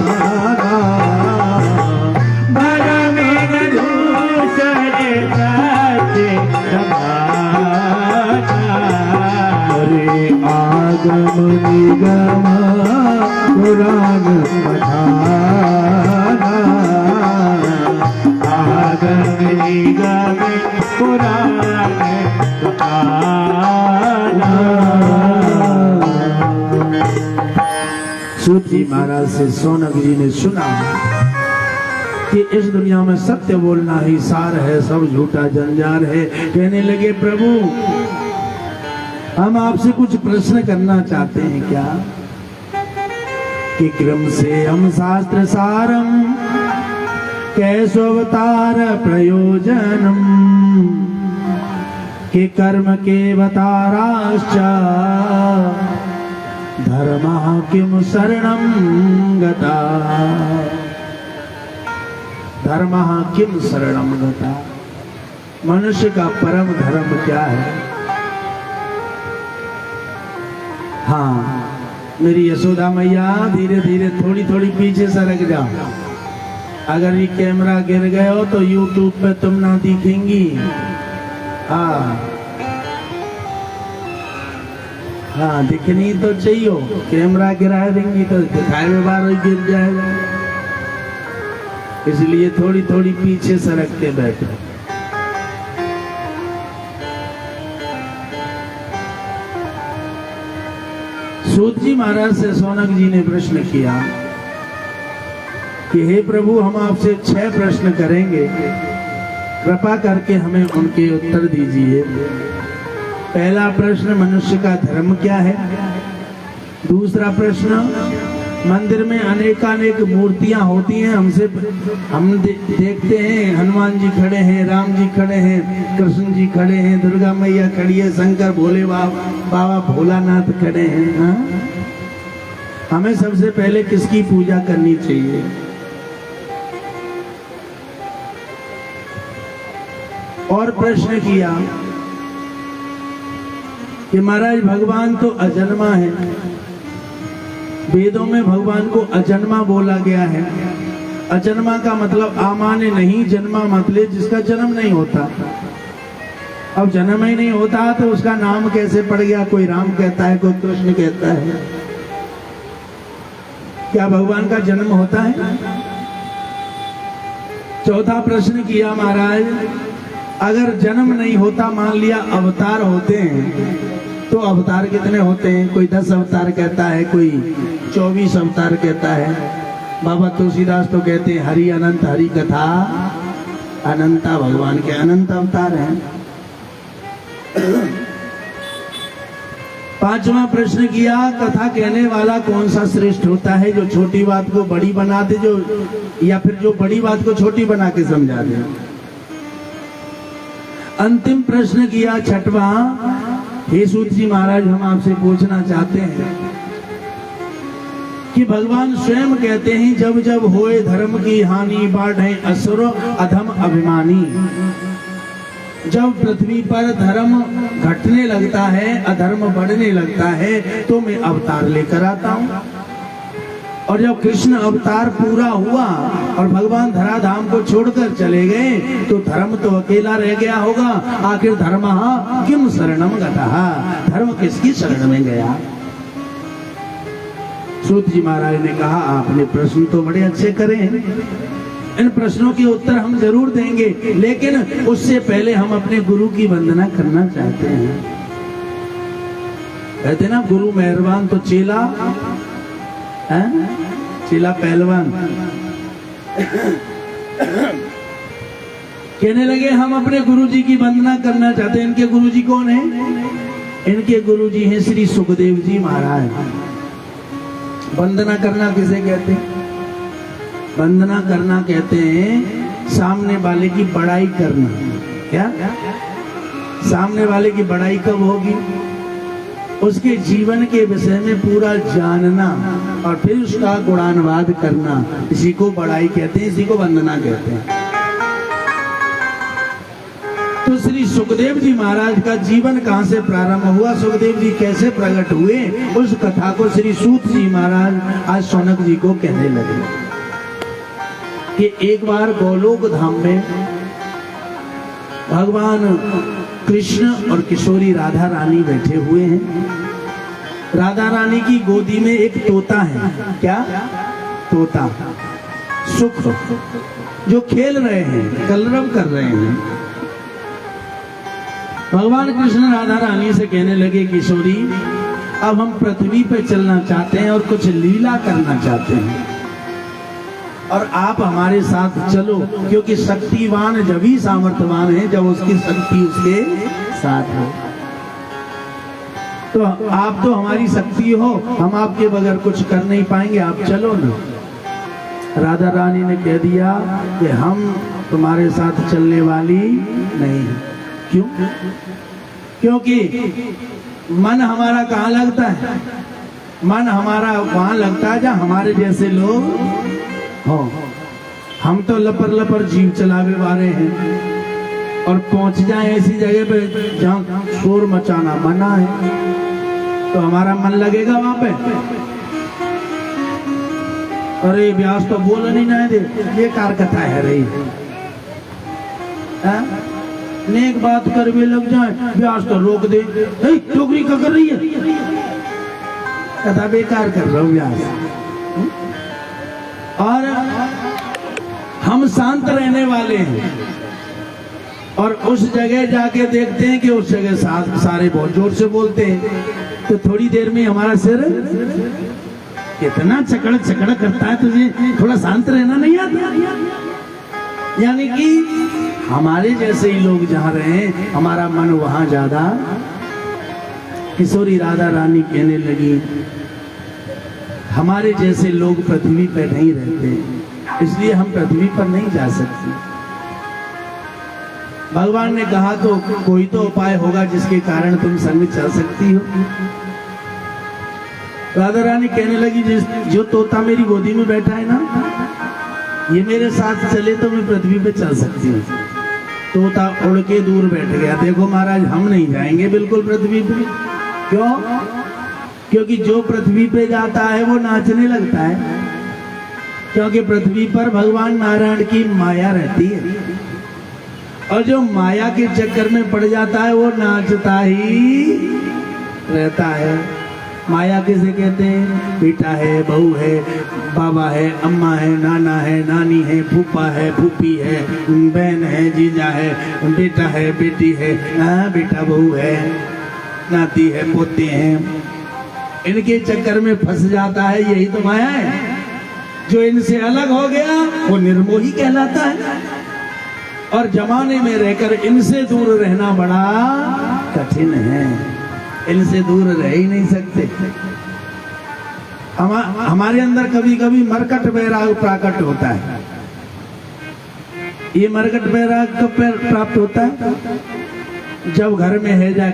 धर्म न दूसर सत्य समाना, अरे आगम निगम पुराण पठाना, आगम निगम पुराण बखाना। सूत जी महाराज से सोनक जी ने सुना कि इस दुनिया में सत्य बोलना ही सार है, सब झूठा जंजाल है। कहने लगे प्रभु हम आपसे कुछ प्रश्न करना चाहते हैं क्या, कि क्रम से हम शास्त्र सारम कैसोवतार प्रयोजनम के कर्म के अवताराश्च धर्मः किम शरणं गता। धर्मः किम शरणं गता, मनुष्य का परम धर्म क्या है? हाँ मेरी यशोदा मैया, धीरे धीरे थोड़ी थोड़ी पीछे सरक जाओ। अगर ये कैमरा गिर गए हो तो YouTube पे तुम ना दिखेंगी। हाँ हाँ दिखनी तो चाहिए, कैमरा गिरा देंगी तो दिखाए में बार गिर जाएगा, इसलिए थोड़ी थोड़ी पीछे सरक के बैठो। सूत जी महाराज से सौनक जी ने प्रश्न किया कि हे प्रभु, हम आपसे 6 प्रश्न करेंगे, कृपा करके हमें उनके उत्तर दीजिए। पहला प्रश्न, मनुष्य का धर्म क्या है? दूसरा प्रश्न, मंदिर में अनेकानेक मूर्तियां होती हैं, हम देखते हैं हनुमान जी खड़े हैं, राम जी खड़े हैं, कृष्ण जी खड़े हैं, दुर्गा मैया खड़ी है, शंकर भोले बाबा भोलानाथ खड़े हैं। हाँ? हमें सबसे पहले किसकी पूजा करनी चाहिए? और प्रश्न किया कि महाराज भगवान तो अजन्मा है, वेदों में भगवान को अजन्मा बोला गया है। अजन्मा का मतलब आमाने नहीं, जन्मा मतलब जिसका जन्म नहीं होता। अब जन्म ही नहीं होता तो उसका नाम कैसे पड़ गया? कोई राम कहता है, कोई कृष्ण कहता है। क्या भगवान का जन्म होता है? चौथा प्रश्न किया महाराज, अगर जन्म नहीं होता, मान लिया अवतार होते हैं, तो अवतार कितने होते हैं? कोई 10 अवतार कहता है, कोई 24 अवतार कहता है। बाबा तुलसीदास तो कहते हैं हरि अनंत, हरि कथा अनंता, भगवान के अनंत अवतार हैं। पांचवा प्रश्न किया, कथा कहने वाला कौन सा श्रेष्ठ होता है? जो छोटी बात को बड़ी बना दे, या फिर जो बड़ी बात को छोटी बना के समझा दे। अंतिम प्रश्न किया छठवां, हे सूत जी महाराज, हम आपसे पूछना चाहते हैं कि भगवान स्वयं कहते हैं जब जब होए धर्म की हानि, बाढ़े असुर अधम अभिमानी। जब पृथ्वी पर धर्म घटने लगता है, अधर्म बढ़ने लगता है, तो मैं अवतार लेकर आता हूँ। और जब कृष्ण अवतार पूरा हुआ और भगवान धराधाम को छोड़कर चले गए, तो धर्म तो अकेला रह गया होगा। आखिर धर्मः किम शरणं गतः, धर्म किसकी शरण में गया? सूत जी महाराज ने कहा, आपने प्रश्न तो बड़े अच्छे करे हैं, इन प्रश्नों के उत्तर हम जरूर देंगे, लेकिन उससे पहले हम अपने गुरु की वंदना करना चाहते हैं। कहते ना, गुरु मेहरबान तो चेला है, चेला पहलवान। कहने लगे हम अपने गुरुजी की वंदना करना चाहते हैं। इनके गुरुजी कौन है? इनके गुरुजी हैं श्री सुखदेव जी महाराज। वंदना करना किसे कहते हैं? वंदना करना कहते हैं सामने वाले की बड़ाई करना। क्या? सामने वाले की बड़ाई कब होगी? उसके जीवन के विषय में पूरा जानना और फिर उसका गुणानुवाद करना, इसी को बड़ाई कहते हैं, इसी को वंदना कहते हैं। तो श्री सुखदेव जी महाराज का जीवन कहां से प्रारंभ हुआ, सुखदेव जी कैसे प्रकट हुए, उस कथा को श्री सूत जी महाराज आज सौनक जी को कहने लगे कि एक बार गोलोक धाम में भगवान कृष्ण और किशोरी राधा रानी बैठे हुए हैं। राधा रानी की गोदी में एक तोता है। क्या? तोता, सुख, जो खेल रहे हैं, कलरव कर रहे हैं। भगवान कृष्ण राधा रानी से कहने लगे, किशोरी अब हम पृथ्वी पे चलना चाहते हैं और कुछ लीला करना चाहते हैं, और आप हमारे साथ चलो, क्योंकि शक्तिवान जब ही सामर्थ्यवान है जब उसकी शक्ति उसके साथ हो। तो आप तो हमारी शक्ति हो, हम आपके बगैर कुछ कर नहीं पाएंगे, आप चलो ना। राधा रानी ने कह दिया कि हम तुम्हारे साथ चलने वाली नहीं हैं। क्यों? क्योंकि मन हमारा कहाँ लगता है? मन हमारा वहां लगता है जहाँ हमारे जैसे लोग हो। हम तो लपर लपर जीव चलावे वाले हैं और पहुंच जाए ऐसी जगह पे जहाँ शोर मचाना मना है, तो हमारा मन लगेगा वहां पे? अरे व्यास तो बोल नहीं ना दे, ये कार कथा है रही नेक बात कर भी लग जाए, व्यास तो रोक दे, टोकरी क्या कर रही है? कथा बेकार कर रहा हूं व्यास। और हम शांत रहने वाले हैं और उस जगह जाके देखते हैं कि उस जगह सारे बहुत जोर से बोलते हैं, तो थोड़ी देर में हमारा सिर कितना चकड़ चकड़ करता है, तुझे थोड़ा शांत रहना नहीं आता? यानी कि हमारे जैसे ही लोग जहाँ रहे हमारा मन वहां ज्यादा। किशोरी राधा रानी कहने लगी हमारे जैसे लोग पृथ्वी पर नहीं रहते, इसलिए हम पृथ्वी पर नहीं जा सकते। भगवान ने कहा तो कोई तो उपाय होगा जिसके कारण तुम संग चल सकती हो। राधा रानी कहने लगी जो तोता मेरी गोदी में बैठा है ना, ये मेरे साथ चले तो मैं पृथ्वी पे चल सकती हूँ। तोता उड़ के दूर बैठ गया। देखो महाराज, हम नहीं जाएंगे बिल्कुल पृथ्वी पे। क्यों? क्योंकि जो पृथ्वी पे जाता है वो नाचने लगता है, क्योंकि पृथ्वी पर भगवान नारायण की माया रहती है और जो माया के चक्कर में पड़ जाता है वो नाचता ही रहता है। माया किसे कहते हैं? बेटा है, बहू है, बाबा है, अम्मा है, नाना है, नानी है, फूफा है, फूफी है, बहन है, जीजा है, बेटा है, बेटी है, बेटा बहू है, नाती है, पोते हैं। इनके चक्कर में फंस जाता है, यही तो माया है। जो इनसे अलग हो गया वो निर्मोही कहलाता है और जमाने में रहकर इनसे दूर रहना बड़ा कठिन है। इनसे दूर रह ही नहीं सकते। हमारे अंदर कभी कभी मरकट वैराग प्राकट होता है। ये मरकट वैराग कब प्राप्त होता है? जब घर में है जाए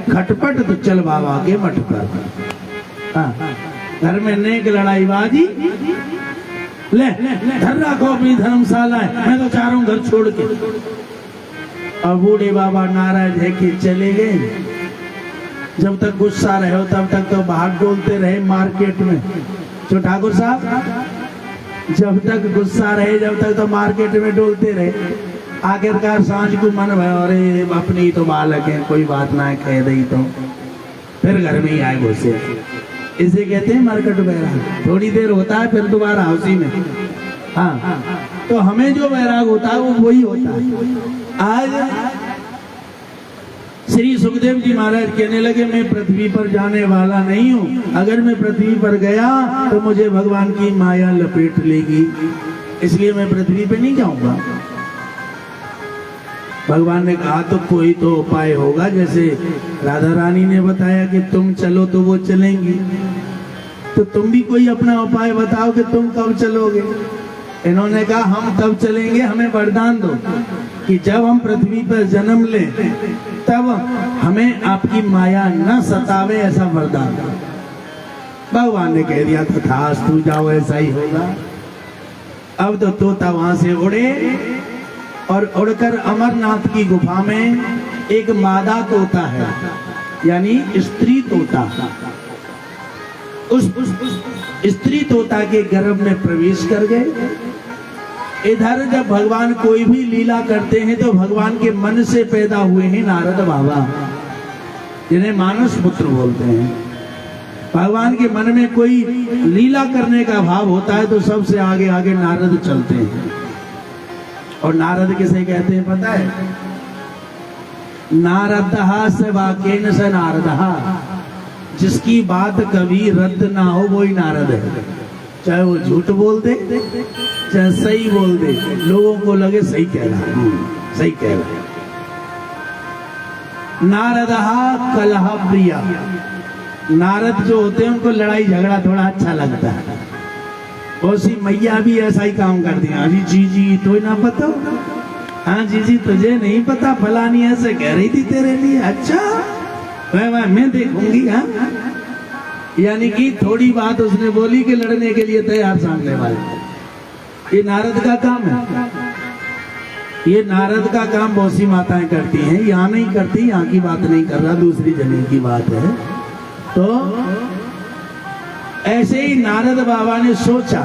खटपट तो चल बाबा के मठ पर। घर में नेक लड़ाई बाजी, ले घर रखो अपनी धर्मशाला है, मैं तो चाह रहा हूँ घर छोड़ के। और बूढ़े बाबा नाराज है कि चले गए। जब तक गुस्सा रहे हो तब तक तो बाहर डोलते रहे मार्केट में। जो ठाकुर साहब, जब तक गुस्सा रहे जब तक तो मार्केट में डोलते रहे। आखिरकार सांझ को मन भय, अरे अपनी तो बालक है, कोई बात ना है, कह दई तो फिर घर में ही आए घुसे। इसे कहते हैं मरकट वैराग। थोड़ी देर होता है फिर दोबारा उसी में। हाँ, तो हमें जो वैराग होता है वो वही होता है। आज श्री सुखदेव जी महाराज कहने लगे मैं पृथ्वी पर जाने वाला नहीं हूँ। अगर मैं पृथ्वी पर गया तो मुझे भगवान की माया लपेट लेगी, इसलिए मैं पृथ्वी पे नहीं जाऊंगा। भगवान ने कहा तो कोई तो उपाय होगा। जैसे राधा रानी ने बताया कि तुम चलो तो वो चलेंगी, तो तुम भी कोई अपना उपाय बताओ कि तुम कब चलोगे। इन्होंने कहा हम तब चलेंगे, हमें वरदान दो कि जब हम पृथ्वी पर जन्म लें तब हमें आपकी माया न सतावे, ऐसा वरदान दो। भगवान ने कह दिया तथास्तु, जाओ ऐसा ही होगा। अब तो तोता वहां से उड़े और उड़कर अमरनाथ की गुफा में एक मादा तोता है, यानी स्त्री तोता, उस स्त्री तोता के गर्भ में प्रवेश कर गए। इधर जब भगवान कोई भी लीला करते हैं तो भगवान के मन से पैदा हुए हैं नारद बाबा, जिन्हें मानस पुत्र बोलते हैं। भगवान के मन में कोई लीला करने का भाव होता है तो सबसे आगे आगे नारद चलते हैं। और नारद किसे कहते हैं पता है? नारदहा से वाकेन से नारदहा, जिसकी बात कभी रद्द ना हो वही नारद है। चाहे वो झूठ बोल दे चाहे सही बोल दे, लोगों को लगे सही कह रहा है, सही कह रहा है। नारदहा कलह प्रिया, नारद जो होते हैं उनको लड़ाई झगड़ा थोड़ा अच्छा लगता है। उसी मैया भी ऐसा ही काम कर दिया। अरे जी तो ना पता। हाँ जी तुझे नहीं पता, फलानी ऐसे कह रही थी तेरे लिए। अच्छा मैं देखूंगी। हाँ यानी कि थोड़ी बात उसने बोली कि लड़ने के लिए तैयार सामने वाले। ये नारद का काम है। ये नारद का काम बहुत सी माताएं करती हैं, यहाँ नहीं करती, यहाँ की बात नहीं कर रहा, दूसरी जमीन की बात है। तो ऐसे ही नारद बाबा ने सोचा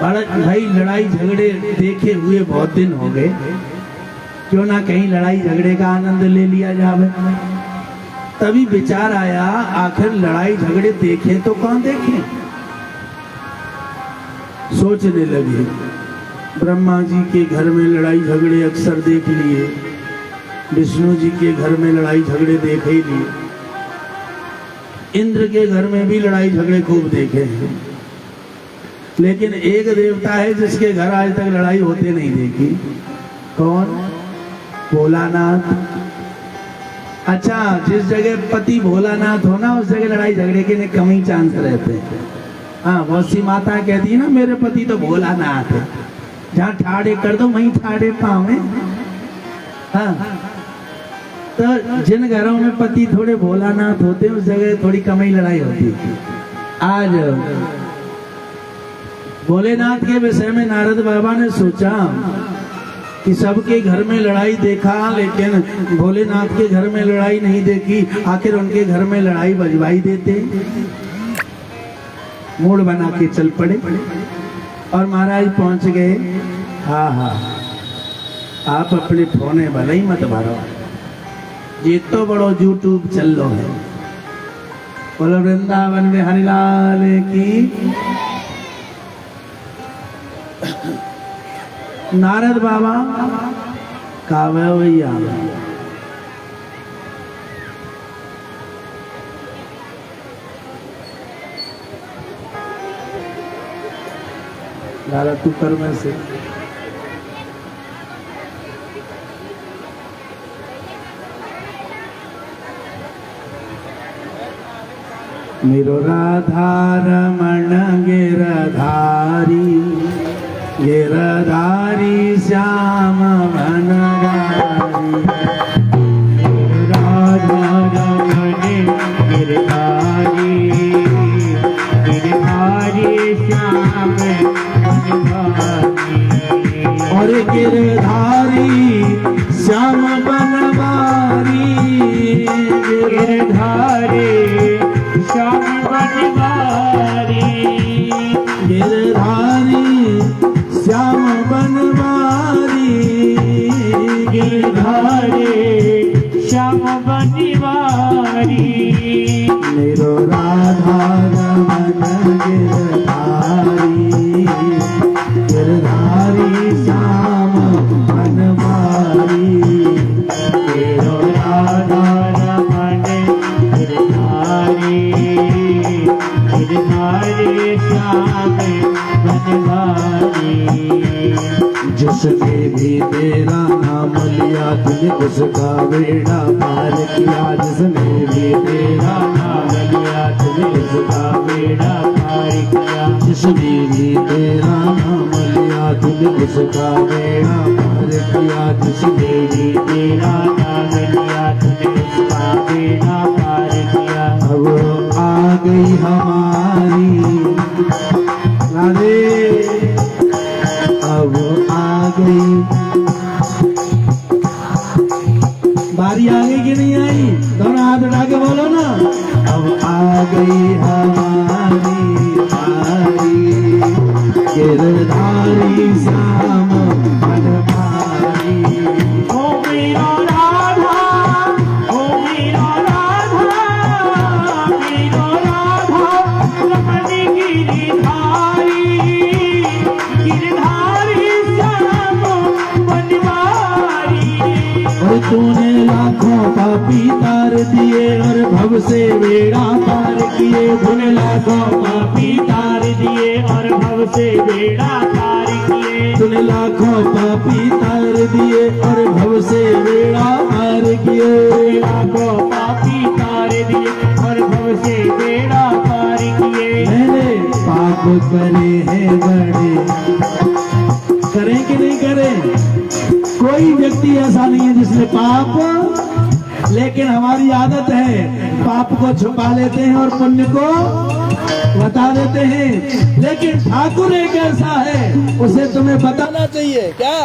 भाई लड़ाई झगड़े देखे हुए बहुत दिन हो गए, क्यों ना कहीं लड़ाई झगड़े का आनंद ले लिया जावे। तभी विचार आया आखिर लड़ाई झगड़े देखे तो कौन देखे। सोचने लगे ब्रह्मा जी के घर में लड़ाई झगड़े अक्सर देख लिए, विष्णु जी के घर में लड़ाई झगड़े देख ही लिए, इंद्र के घर में भी लड़ाई झगड़े खूब देखे हैं। लेकिन एक देवता है जिसके घर आज तक लड़ाई होते नहीं देखी। कौन? भोलानाथ। अच्छा, जिस जगह पति भोलानाथ हो ना उस जगह लड़ाई झगड़े के कम ही चांस रहते हैं। हाँ बहुत सी माता कहती है ना मेरे पति तो भोलानाथ है, जहाँ ठाड़े कर दो वहीं ठाड़े पावे। हाँ तो जिन घरों में पति थोड़े भोलानाथ होते हैं उस जगह थोड़ी कम ही लड़ाई होती है। आज भोलेनाथ के विषय में नारद बाबा ने सोचा कि सबके घर में लड़ाई देखा लेकिन भोलेनाथ के घर में लड़ाई नहीं देखी, आखिर उनके घर में लड़ाई बजवाई देते। मूड बना के चल पड़े और महाराज पहुंच गए। हाँ आप अपने फोने भले ही मत भरो, ये तो बड़ो यूट्यूब चल लो है। बोलो वृंदावन में हरिलाल की। नारद बाबा कावे भैया लाला तू कर में से मेरो राधा रमण गिरधारी गिरधारी श्याम वनगारी। राधा रमण गिरधारी गिरधारी श्याम वनगारी। और गिरधारी श्याम बनवारी गिरधारी श्याम बनवारी। गिरधारी श्याम बनवारी गिरधारी श्याम बनवारी। मेरो राधा रमण गिरधारी गिरधारी श्याम बनवारी। मेरो राधा रमण गिरधारी गिरधारी श्याम बनवारी। जिसने भी तेरा नाम लिया तुझे उसका बेड़ा पार किया। जिसने भी तेरा नाम लिया तुझे उसका बेड़ा पार किया। जिसने भी तेरा नाम लिया तुझे उसका बेड़ा पार किया। जिसने भी तेरा नाम लिया तुझे उसका बेड़ा पार किया। अब आ गई हमारी राधे, अब आ गई बारी। आ गई कि नहीं आई? दोनों हाथ उठा के बोलो ना। अब आ गई हमारी बारी गिरधारी श्याम बनवारी। ओ मेरा राधा ओ मेरा राधा मेरा राधा रमण गिरधारी गिरधारी श्याम बनवारी। और तूने लाखों पापी तार दिए और भव से बेड़ा पार किए। तूने लाखों पापी तार दिए और भव से बेड़ा पार किए। तूने लाखों पापी तार दिए और भव से बेड़ा पार किए। लाखों पापी तार दिए और भव से बेड़ा पार किए। मैंने पाप करे हैं व्यक्ति ऐसा नहीं है जिसने पाप, लेकिन हमारी आदत है पाप को छुपा लेते हैं और पुण्य को बता देते हैं। लेकिन ठाकुर एक ऐसा है, उसे तुम्हें बताना चाहिए। क्या?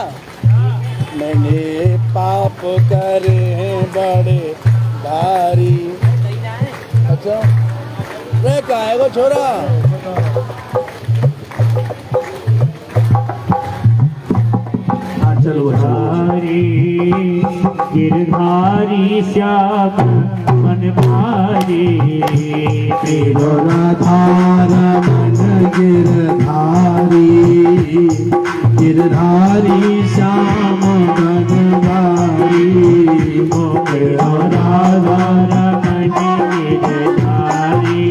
मैंने पाप करे हैं बड़े भारी। अच्छा रे काहे को छोरा? चलो धारी गिरधारी श्याम मन भारी, तेरो राधार मन गिरधारी, गिरधारी श्याम बनवारी, मोकरो राधार मन गिरधारी,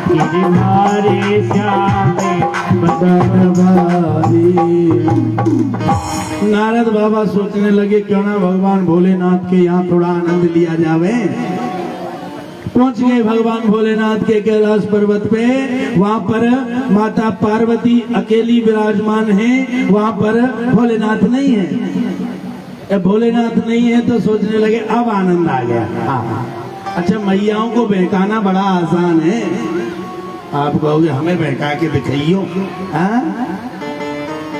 गिरधारी श्याम बनवारी। नारद बाबा सोचने लगे क्यों ना भगवान भोलेनाथ के यहाँ थोड़ा आनंद लिया जावे। पहुंच गए भगवान भोलेनाथ के कैलाश पर्वत पे। वहां पर माता पार्वती अकेली विराजमान है, वहां पर भोलेनाथ नहीं है। भोलेनाथ नहीं है तो सोचने लगे अब आनंद आ गया। अच्छा, मैयाओं को बहकाना बड़ा आसान है। आप कहोगे हमें बहका के दिखाइयो,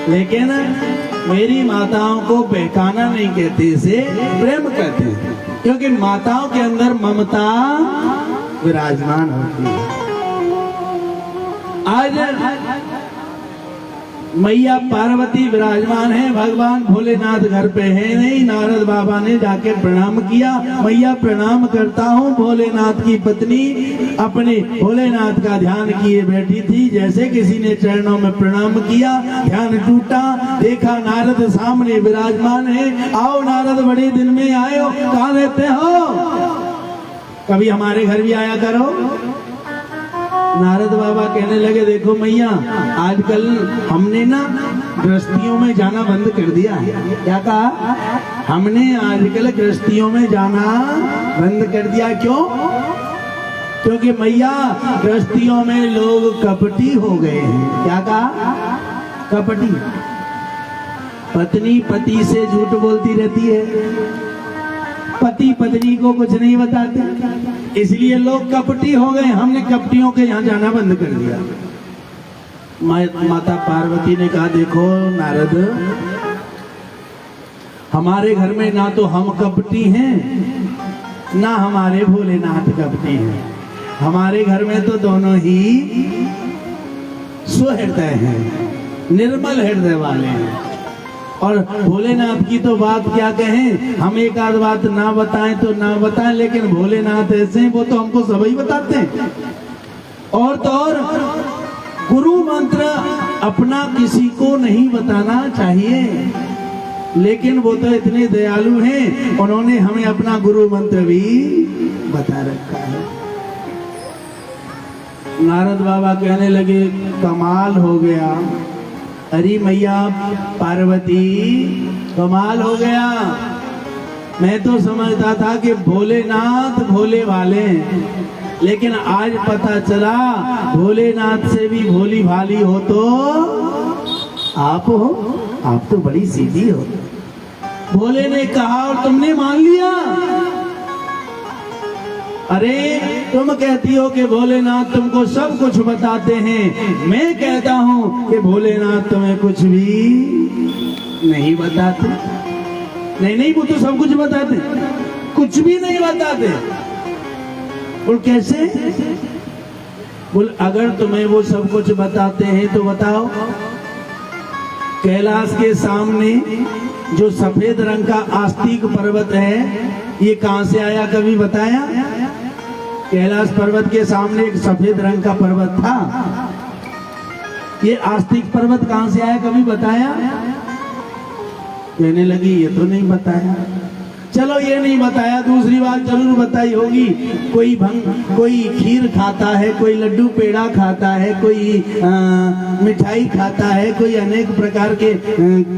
लेकिन मेरी माताओं को बहकाना नहीं कहते, इसे प्रेम कहते हैं, क्योंकि माताओं के अंदर ममता विराजमान होती है। आज मैया पार्वती विराजमान है, भगवान भोलेनाथ घर पे है नहीं। नारद बाबा ने जाके प्रणाम किया। मैया प्रणाम करता हूँ। भोलेनाथ की पत्नी अपने भोलेनाथ का ध्यान किए बैठी थी। जैसे किसी ने चरणों में प्रणाम किया, ध्यान टूटा, देखा नारद सामने विराजमान है। आओ नारद, बड़े दिन में आए हो, कहाँ रहते हो? कभी हमारे घर भी आया करो। नारद बाबा कहने लगे देखो मैया, आजकल हमने ना गृहस्थियों में जाना बंद कर दिया है। क्या कहा? हमने आजकल गृहस्थियों में जाना बंद कर दिया। क्यों? क्योंकि मैया गृहस्थियों में लोग कपटी हो गए हैं। क्या कहा? कपटी। पत्नी पति से झूठ बोलती रहती है, पति पत्नी को कुछ नहीं बताते, इसलिए लोग कपटी हो गए। हमने कपटियों के यहाँ जाना बंद कर दिया। माता पार्वती ने कहा देखो नारद, हमारे घर में ना तो हम कपटी हैं, ना हमारे भोलेनाथ कपटी हैं। हमारे घर में तो दोनों ही सुहृदय हैं, निर्मल हृदय वाले हैं। और भोलेनाथ की तो बात क्या कहें, हम एक आध बात ना बताएं तो ना बताएं, लेकिन भोलेनाथ ऐसे हैं, वो तो हमको सभी बताते हैं। और तो और गुरु मंत्र अपना किसी को नहीं बताना चाहिए, लेकिन वो तो इतने दयालु हैं, उन्होंने हमें अपना गुरु मंत्र भी बता रखा है। नारद बाबा कहने लगे कमाल हो गया। अरे मैया पार्वती, कमाल हो गया। मैं तो समझता था कि भोलेनाथ भोले वाले हैं, लेकिन आज पता चला भोलेनाथ से भी भोली भाली हो तो आप हो। आप तो बड़ी सीधी हो। भोले ने कहा और तुमने मान लिया। अरे तुम कहती हो कि भोलेनाथ तुमको सब कुछ बताते हैं, मैं कहता हूँ कि भोलेनाथ तुम्हें कुछ भी नहीं बताते। नहीं, वो तो सब कुछ बताते, कुछ भी नहीं बताते। और कैसे? बोल अगर तुम्हें वो सब कुछ बताते हैं तो बताओ, कैलाश के सामने जो सफेद रंग का आस्तिक पर्वत है, ये कहां से आया, कभी बताया? कैलाश पर्वत के सामने एक सफेद रंग का पर्वत था। ये आस्तिक पर्वत कहां से आया, कभी बताया? कहने लगी ये तो नहीं बताया। चलो ये नहीं बताया, दूसरी बात जरूर बताई होगी। कोई खीर खाता है, कोई लड्डू पेड़ा खाता है, कोई मिठाई खाता है, कोई अनेक प्रकार के